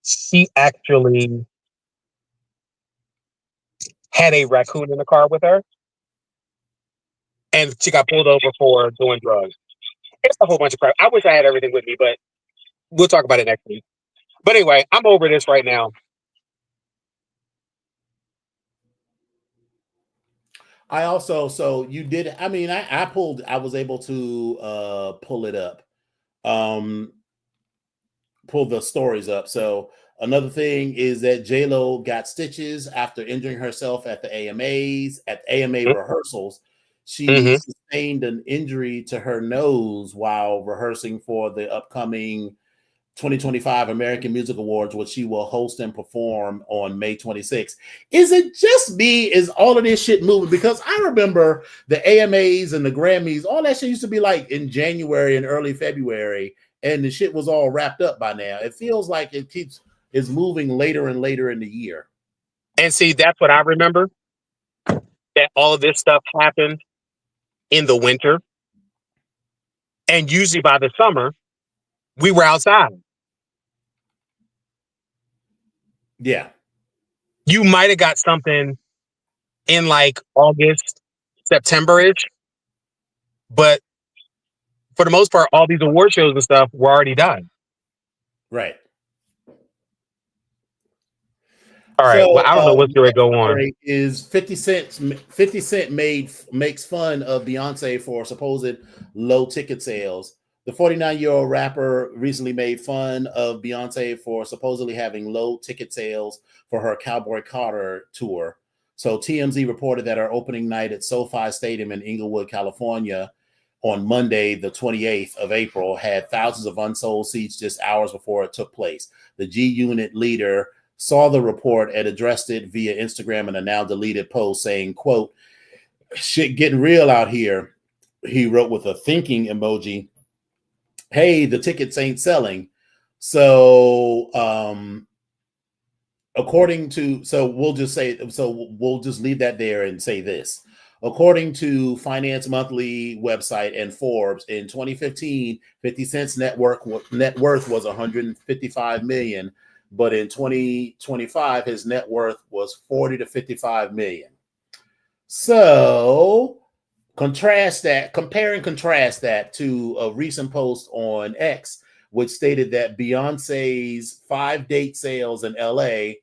She actually had a raccoon in the car with her, and she got pulled over for doing drugs. It's a whole bunch of crap. I wish I had everything with me, but we'll talk about it next week. But anyway, I'm over this right now. I also, so you did, I mean, I was able to pull it up, pull the stories up. So another thing is that J-Lo got stitches after injuring herself at the AMA rehearsals. She sustained an injury to her nose while rehearsing for the upcoming 2025 American Music Awards, which she will host and perform on May 26th. Is it just me? Is all of this shit moving? Because I remember the AMAs and the Grammys, all that shit used to be like in January and early February, and the shit was all wrapped up by now. It feels like it's moving later and later in the year. And see, that's what I remember. That all of this stuff happened in the winter. And usually by the summer, we were outside. Yeah. You might have got something in like August, September-ish. But for the most part, all these award shows and stuff were already done. Right. All right. So, well, I don't know what's going to go on. Is 50 Cent makes fun of Beyonce for supposed low ticket sales. The 49-year-old rapper recently made fun of Beyonce for supposedly having low ticket sales for her Cowboy Carter tour. So TMZ reported that her opening night at SoFi Stadium in Inglewood, California, on Monday, the 28th of April, had thousands of unsold seats just hours before it took place. The G-Unit leader saw the report and addressed it via Instagram in a now deleted post saying, quote, "Shit getting real out here." He wrote with a thinking emoji, "Hey, the tickets ain't selling." So we'll just leave that there and say this. According to Finance Monthly website and Forbes, in 2015, 50 Cent's net worth was $155 million, but in 2025, his net worth was $40 to $55 million. So compare and contrast that to a recent post on X, which stated that Beyonce's 5 date sales in LA,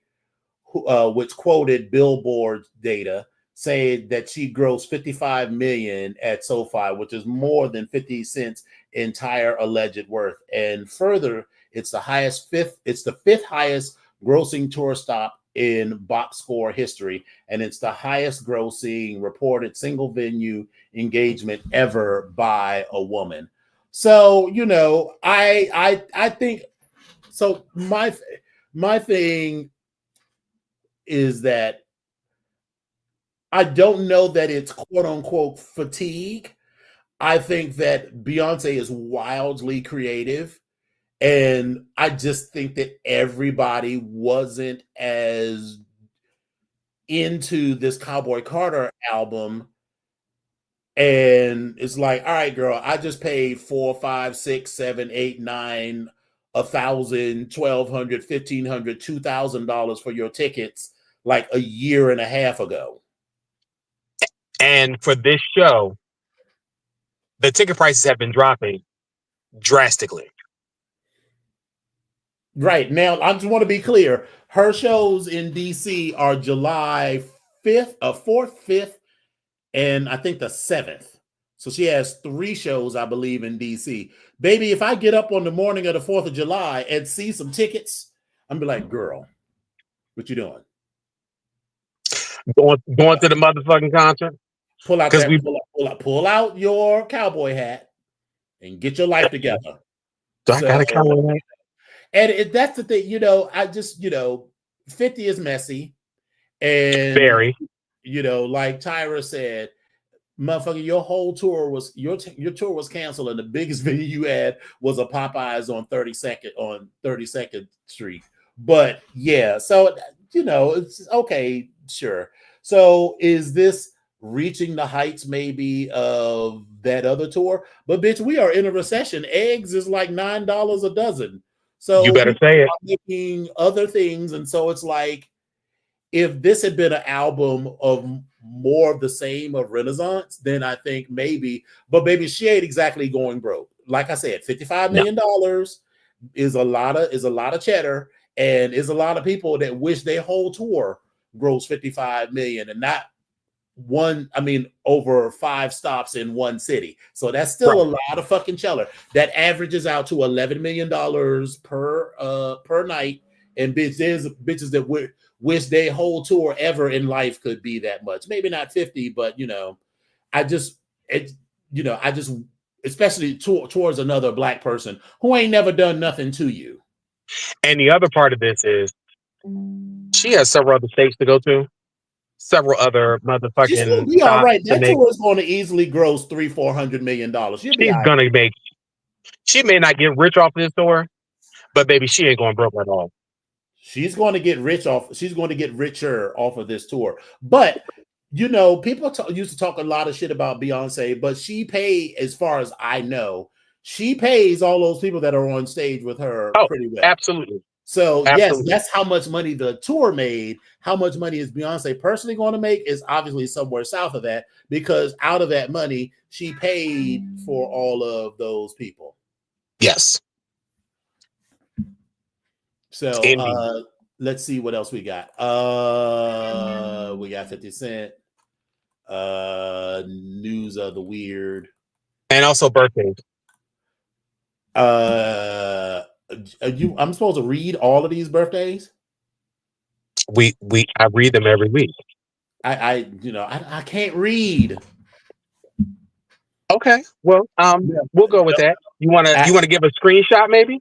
which quoted Billboard data, saying that she grossed $55 million at SoFi, which is more than 50 Cent's entire alleged worth. And further, it's the fifth highest grossing tour stop in box score history, and it's the highest grossing reported single venue engagement ever by a woman. So, I think so. My thing is that I don't know that it's quote unquote fatigue. I think that Beyonce is wildly creative. And I just think that everybody wasn't as into this Cowboy Carter album. And it's like, all right, girl, I just paid $400, $500, $600, $700, $800, $1,000, $1,200, $1,500, $2,000 for your tickets like a year and a half ago. And for this show, the ticket prices have been dropping drastically. Right. Now, I just want to be clear. Her shows in DC are July 4th, 5th, and I think the 7th. So she has 3 shows, I believe, in DC. Baby, if I get up on the morning of the 4th of July and see some tickets, I'm be like, girl, what you doing? Going to the motherfucking concert? Pull out your cowboy hat and get your life together. I got a cowboy hat? And that's the thing, I just, 50 is messy. And very, like Tyra said, motherfucker, your whole tour was your tour was canceled, and the biggest venue you had was a Popeyes on 32nd Street. But yeah, so it's okay, sure. So is this reaching the heights maybe of that other tour? But bitch, we are in a recession. Eggs is like $9 a dozen. So you better say it. Making other things, and so it's like, if this had been an album of more of the same of Renaissance, then I think maybe. But baby, she ain't exactly going broke. Like I said, $55 million is a lot of cheddar, and is a lot of people that wish their whole tour grows $55 million and not over 5 stops in one city. So that's still a lot of fucking cheddar. That averages out to $11 million per night. And there's bitches that wish their whole tour ever in life could be that much. Maybe not 50, but especially towards another Black person who ain't never done nothing to you. And the other part of this is she has several other states to go to, several other She's gonna motherfucking be all stops right. to That make. tour is going to easily gross $300-400 million. She'll be She's all right. gonna make. She may not get rich off this tour, but baby, she ain't going broke at all. She's going to get rich off. She's going to get richer off of this tour. But you know, people used to talk a lot of shit about Beyonce, but she paid, as far as I know, she pays all those people that are on stage with her pretty well. Absolutely. So Absolutely. yes, that's how much money the tour made. How much money is Beyonce personally going to make is obviously somewhere south of that, because out of that money, she paid for all of those people. Yes. So let's see what else we got. We got 50 Cent. News of the weird. And also birthdays. I'm supposed to read all of these birthdays? I read them every week. I can't read. Okay. Well, we'll go with that. You wanna give a screenshot maybe?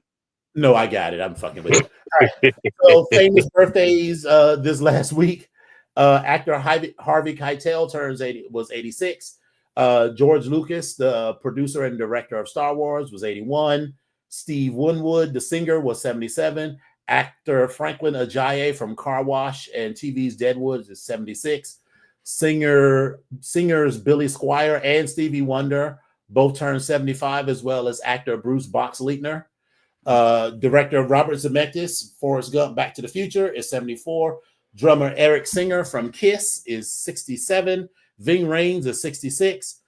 No, I got it. I'm fucking with you. All right. So famous birthdays this last week. Actor Harvey Keitel was 86. George Lucas, the producer and director of Star Wars, was 81. Steve Winwood, the singer, was 77. Actor Franklin Ajayi from Car Wash and TV's Deadwood is 76. Singers Billy Squier and Stevie Wonder both turned 75, as well as actor Bruce Boxleitner. Director Robert Zemeckis, Forrest Gump, Back to the Future, is 74. Drummer Eric Singer from Kiss is 67. Ving Rhames is 66.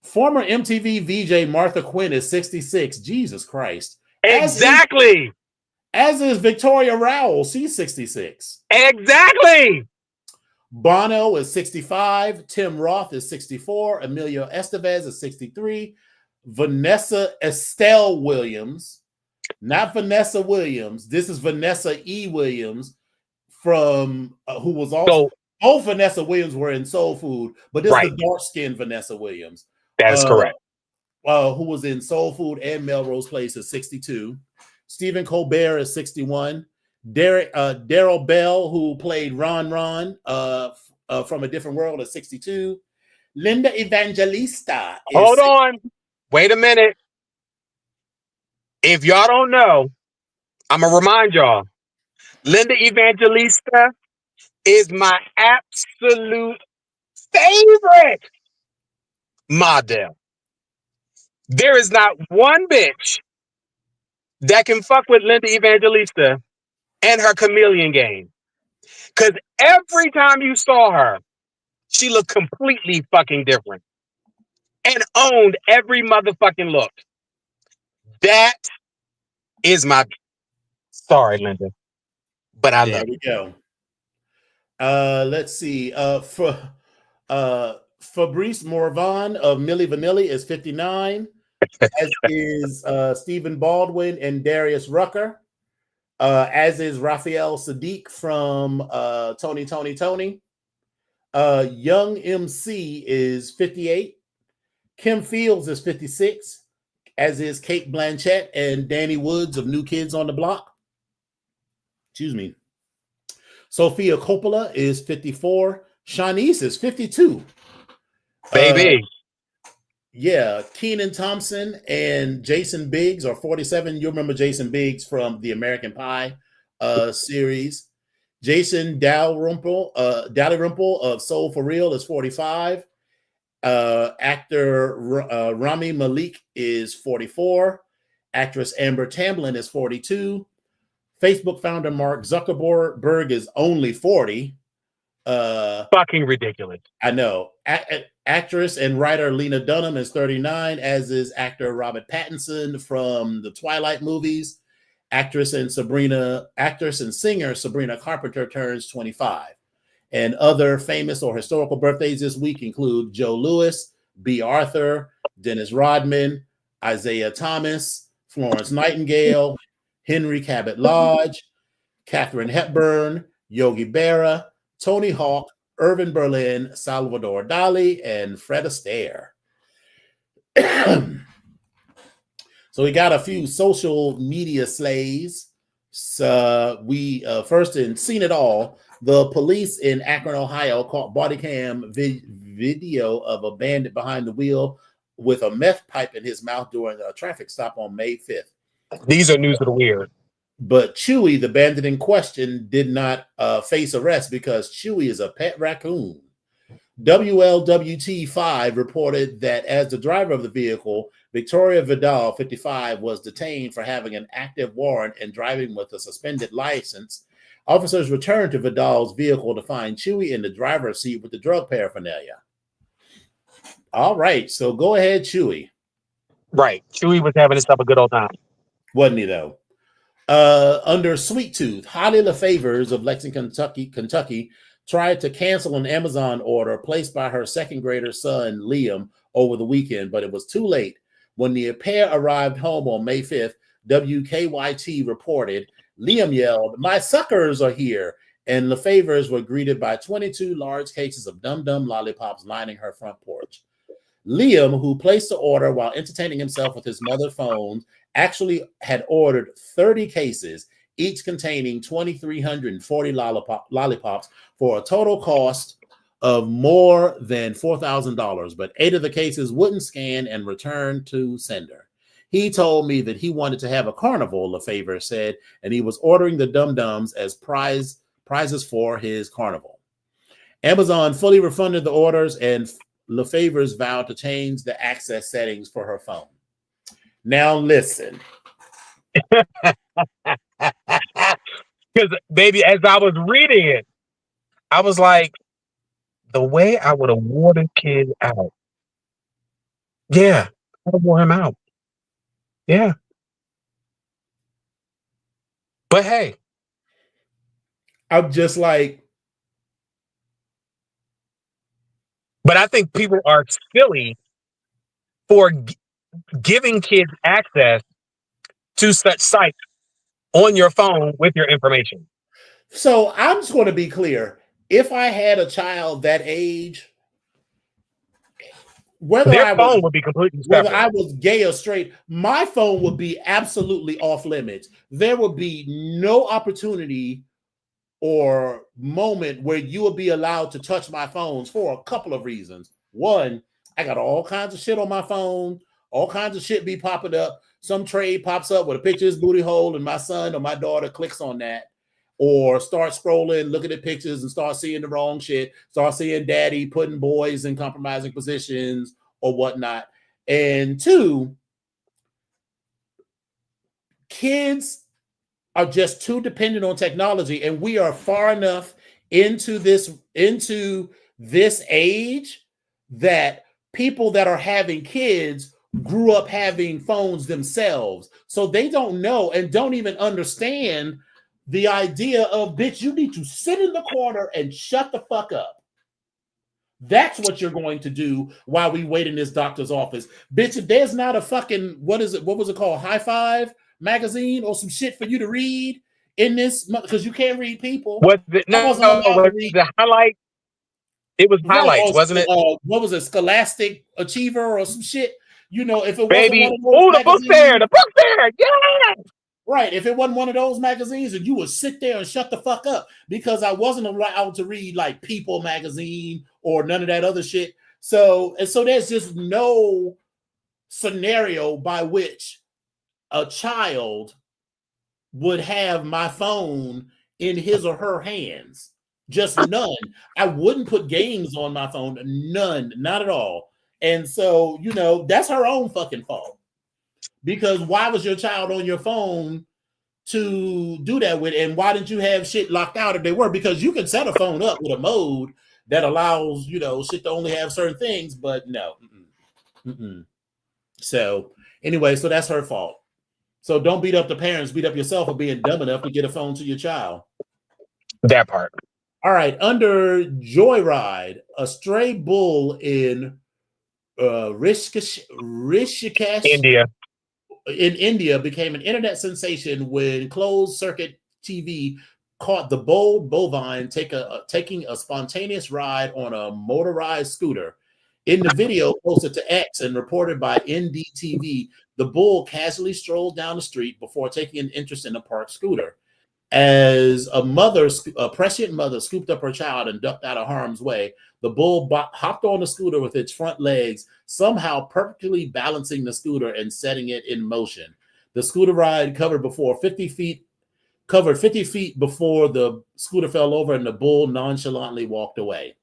Former MTV VJ Martha Quinn is 66. Jesus Christ. Exactly. As is Victoria Rowell. She's 66. Exactly. Bono is 65. Tim Roth is 64. Emilio Estevez is 63. Vanessa Estelle Williams, not Vanessa Williams. This is Vanessa E. Williams from who was also both Vanessa Williams were in Soul Food, but this is the dark-skinned Vanessa Williams. That is correct. Who was in Soul Food and Melrose Place is 62. Stephen Colbert is 61. Daryl Bell, who played Ron from A Different World, is 62. Linda Evangelista. Hold on. Wait a minute. If y'all don't know, I'm going to remind y'all. Linda Evangelista is my absolute favorite model. There is not one bitch that can fuck with Linda Evangelista and her chameleon game. Because every time you saw her, she looked completely fucking different and owned every motherfucking look. That is my... Sorry, Linda, but I love it. There we go. Let's see. Fabrice Morvan of Milli Vanilli is 59, as is Stephen Baldwin and Darius Rucker, as is Raphael Sadiq from Tony. Young MC is 58. Kim Fields is 56, as is Kate Blanchett and Danny Woods of New Kids on the Block. Excuse me. Sophia Coppola is 54. Shanice is 52. Baby. Yeah. Kenan Thompson and Jason Biggs are 47. You remember Jason Biggs from the American Pie series. Jason Dalrymple of Soul for Real is 45. Actor Rami Malek is 44. Actress Amber Tamblyn is 42. Facebook founder Mark Zuckerberg is only 40. Fucking ridiculous. I know. Actress and writer Lena Dunham is 39, as is actor Robert Pattinson from the Twilight movies. Actress and singer Sabrina Carpenter turns 25. And other famous or historical birthdays this week include Joe Louis, B. Arthur, Dennis Rodman, Isaiah Thomas, Florence Nightingale, Henry Cabot Lodge, Katharine Hepburn, Yogi Berra, Tony Hawk, Irving Berlin, Salvador Dali, and Fred Astaire. So we got a few social media slaves. So we first in Seen It All. The police in Akron, Ohio, caught body cam video of a bandit behind the wheel with a meth pipe in his mouth during a traffic stop on May 5th. These are news of the weird. But Chewy, the bandit in question, did not face arrest because Chewy is a pet raccoon. WLWT5 reported that as the driver of the vehicle, Victoria Vidal, 55, was detained for having an active warrant and driving with a suspended license. Officers returned to Vidal's vehicle to find Chewy in the driver's seat with the drug paraphernalia. All right, so go ahead, Chewy. Right. Chewy was having himself a good old time. Wasn't he, though? Under Sweet Tooth, Holly LaFavors of Lexington, Kentucky, tried to cancel an Amazon order placed by her second grader son, Liam, over the weekend, but it was too late. When the pair arrived home on May 5th, WKYT reported, Liam yelled, "My suckers are here," and LaFavors were greeted by 22 large cases of Dum Dum lollipops lining her front porch. Liam, who placed the order while entertaining himself with his mother's phone, actually had ordered 30 cases, each containing 2,340 lollipops for a total cost of more than $4,000, but 8 of the cases wouldn't scan and return to sender. He told me that he wanted to have a carnival, LaFavor said, and he was ordering the Dum Dums as prizes for his carnival. Amazon fully refunded the orders, and LaFavors vowed to change the access settings for her phone. Now listen. Because, baby, as I was reading it, I was like, the way I would have wore this kid out. Yeah, I would have wore him out. Yeah. But hey. I'm just like. But I think people are silly for giving kids access to such sites on your phone with your information. So I'm just going to be clear. If I had a child that age, whether I was gay or straight, my phone would be absolutely off limits. There would be no opportunity or moment where you would be allowed to touch my phones for a couple of reasons. One, I got all kinds of shit on my phone. All kinds of shit be popping up. Some trade pops up with a picture of his booty hole, and my son or my daughter clicks on that, or start scrolling, looking at pictures, and start seeing the wrong shit. Start seeing daddy putting boys in compromising positions or whatnot. And two, kids are just too dependent on technology, and we are far enough into this age that people that are having kids grew up having phones themselves, so they don't know and don't even understand the idea of, bitch, you need to sit in the corner and shut the fuck up. That's what you're going to do while we wait in this doctor's office. Bitch, if there's not a fucking, what was it called? High Five magazine or some shit for you to read in this, because you can't read people. Was it, was the highlight? It was highlights, wasn't it? What was it? Scholastic Achiever or some shit? You know, if it Baby, wasn't one of those the book fair, yeah. Right. If it wasn't one of those magazines, and you would sit there and shut the fuck up, because I wasn't allowed to read like People magazine or none of that other shit. So there's just no scenario by which a child would have my phone in his or her hands. Just none. I wouldn't put games on my phone. None. Not at all. And so, you know, that's her own fucking fault. Because why was your child on your phone to do that with? And why didn't you have shit locked out if they were? Because you can set a phone up with a mode that allows, you know, shit to only have certain things, but no. So anyway, so that's her fault. So don't beat up the parents, beat up yourself for being dumb enough to get a phone to your child. That part. All right. Under Joyride, a stray bull in Rishikesh, India became an internet sensation when closed circuit TV caught the bold bovine taking a spontaneous ride on a motorized scooter. In the video posted to X and reported by NDTV, the bull casually strolled down the street before taking an interest in the parked scooter. As a prescient mother scooped up her child and ducked out of harm's way, the bull hopped on the scooter with its front legs, somehow perfectly balancing the scooter and setting it in motion. The scooter ride covered 50 feet before the scooter fell over and the bull nonchalantly walked away.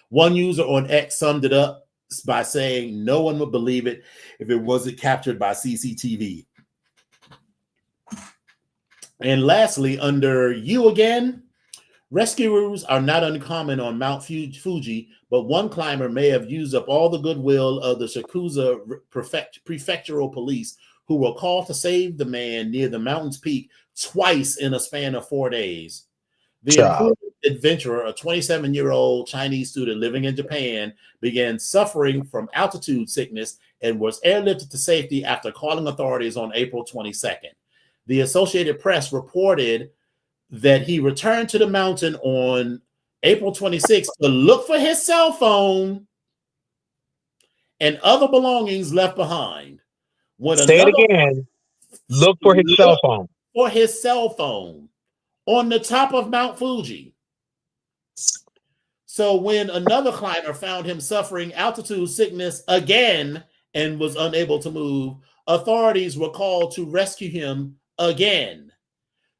One user on X summed it up by saying no one would believe it if it wasn't captured by CCTV. And lastly, under you again, rescuers are not uncommon on Mount Fuji, but one climber may have used up all the goodwill of the Shikusa prefectural police, who were called to save the man near the mountain's peak twice in a span of 4 days. The imprudent adventurer, a 27-year-old Chinese student living in Japan, began suffering from altitude sickness and was airlifted to safety after calling authorities on April 22nd. The Associated Press reported that he returned to the mountain on April 26th to look for his cell phone and other belongings left behind. Say it again. Look for his cell phone. For his cell phone on the top of Mount Fuji. So when another climber found him suffering altitude sickness again and was unable to move, authorities were called to rescue him again.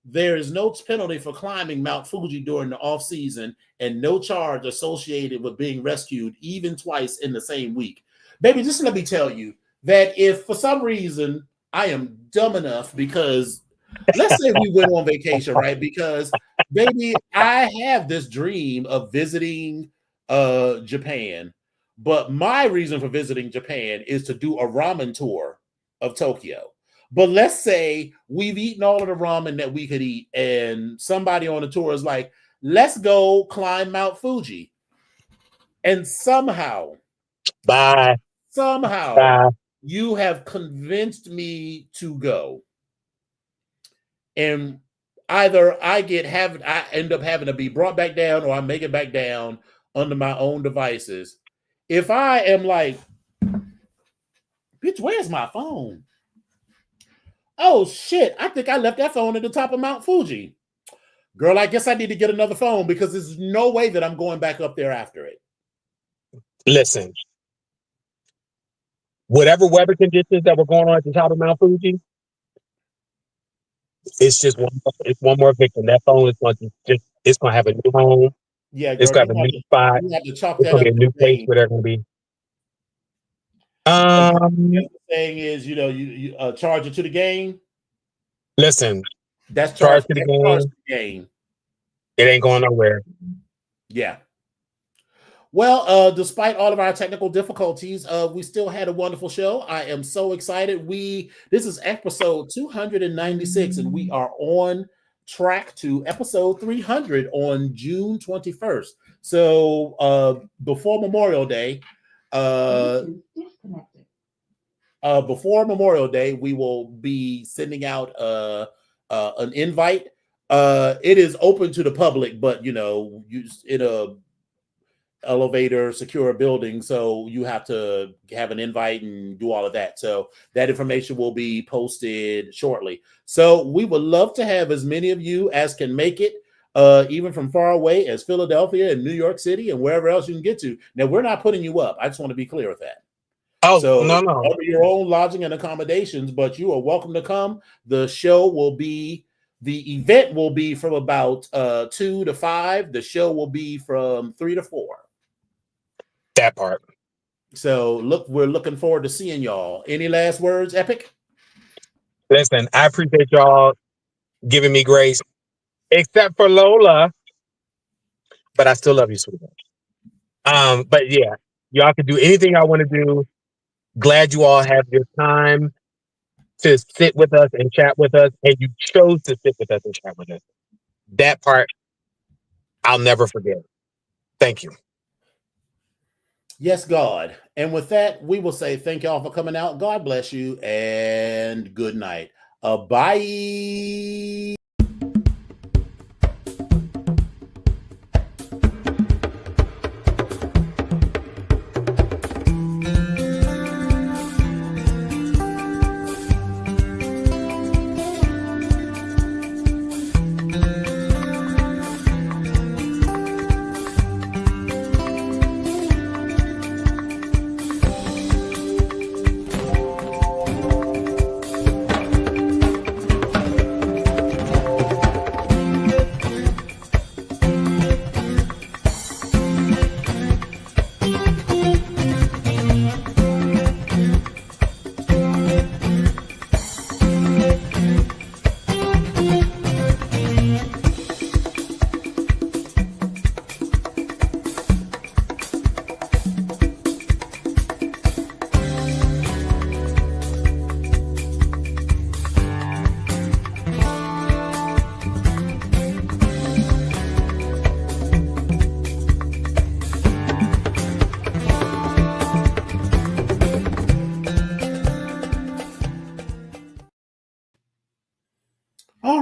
There is no penalty for climbing Mount Fuji during the off-season and no charge associated with being rescued even twice in the same week. Baby, just let me tell you that if for some reason I am dumb enough, because let's say we went on vacation, right? Because baby, I have this dream of visiting Japan, but my reason for visiting Japan is to do a ramen tour of Tokyo. But let's say we've eaten all of the ramen that we could eat, and somebody on the tour is like, let's go climb Mount Fuji. And somehow, you have convinced me to go. And either I end up having to be brought back down, or I make it back down under my own devices. If I am like, bitch, where's my phone? Oh shit, I think I left that phone at the top of Mount Fuji. Girl, I guess I need to get another phone because there's no way that I'm going back up there after it. Listen, whatever weather conditions that were going on at the top of Mount Fuji, it's just one more victim. That phone is going to have a new home. Yeah, girl, it's going to have a new spot. It's going to be a new place where they're going to be. The thing is, you charge it to the game. Listen, that's charged to the game. It ain't going nowhere. Yeah. Well, despite all of our technical difficulties, we still had a wonderful show. I am so excited. This is episode 296, and we are on track to episode 300 on June 21st. So before Memorial Day, we will be sending out an invite. It is open to the public, but in a elevator, secure building, so you have to have an invite and do all of that. So that information will be posted shortly. So we would love to have as many of you as can make it, even from far away as Philadelphia and New York City and wherever else you can get to. Now, we're not putting you up. I just want to be clear with that. Oh, so no. Under your own lodging and accommodations, but you are welcome to come. The event will be from about 2 to 5. The show will be from 3 to 4. That part. So we're looking forward to seeing y'all. Any last words, Epic? Listen, I appreciate y'all giving me grace, except for Lola, but I still love you, sweetheart. But yeah, y'all can do anything I want to do. Glad you all have your time to sit with us and chat with us, and you chose to sit with us and chat with us. That part, I'll never forget. Thank you. Yes, God. And with that, we will say thank y'all for coming out. God bless you and good night. Bye.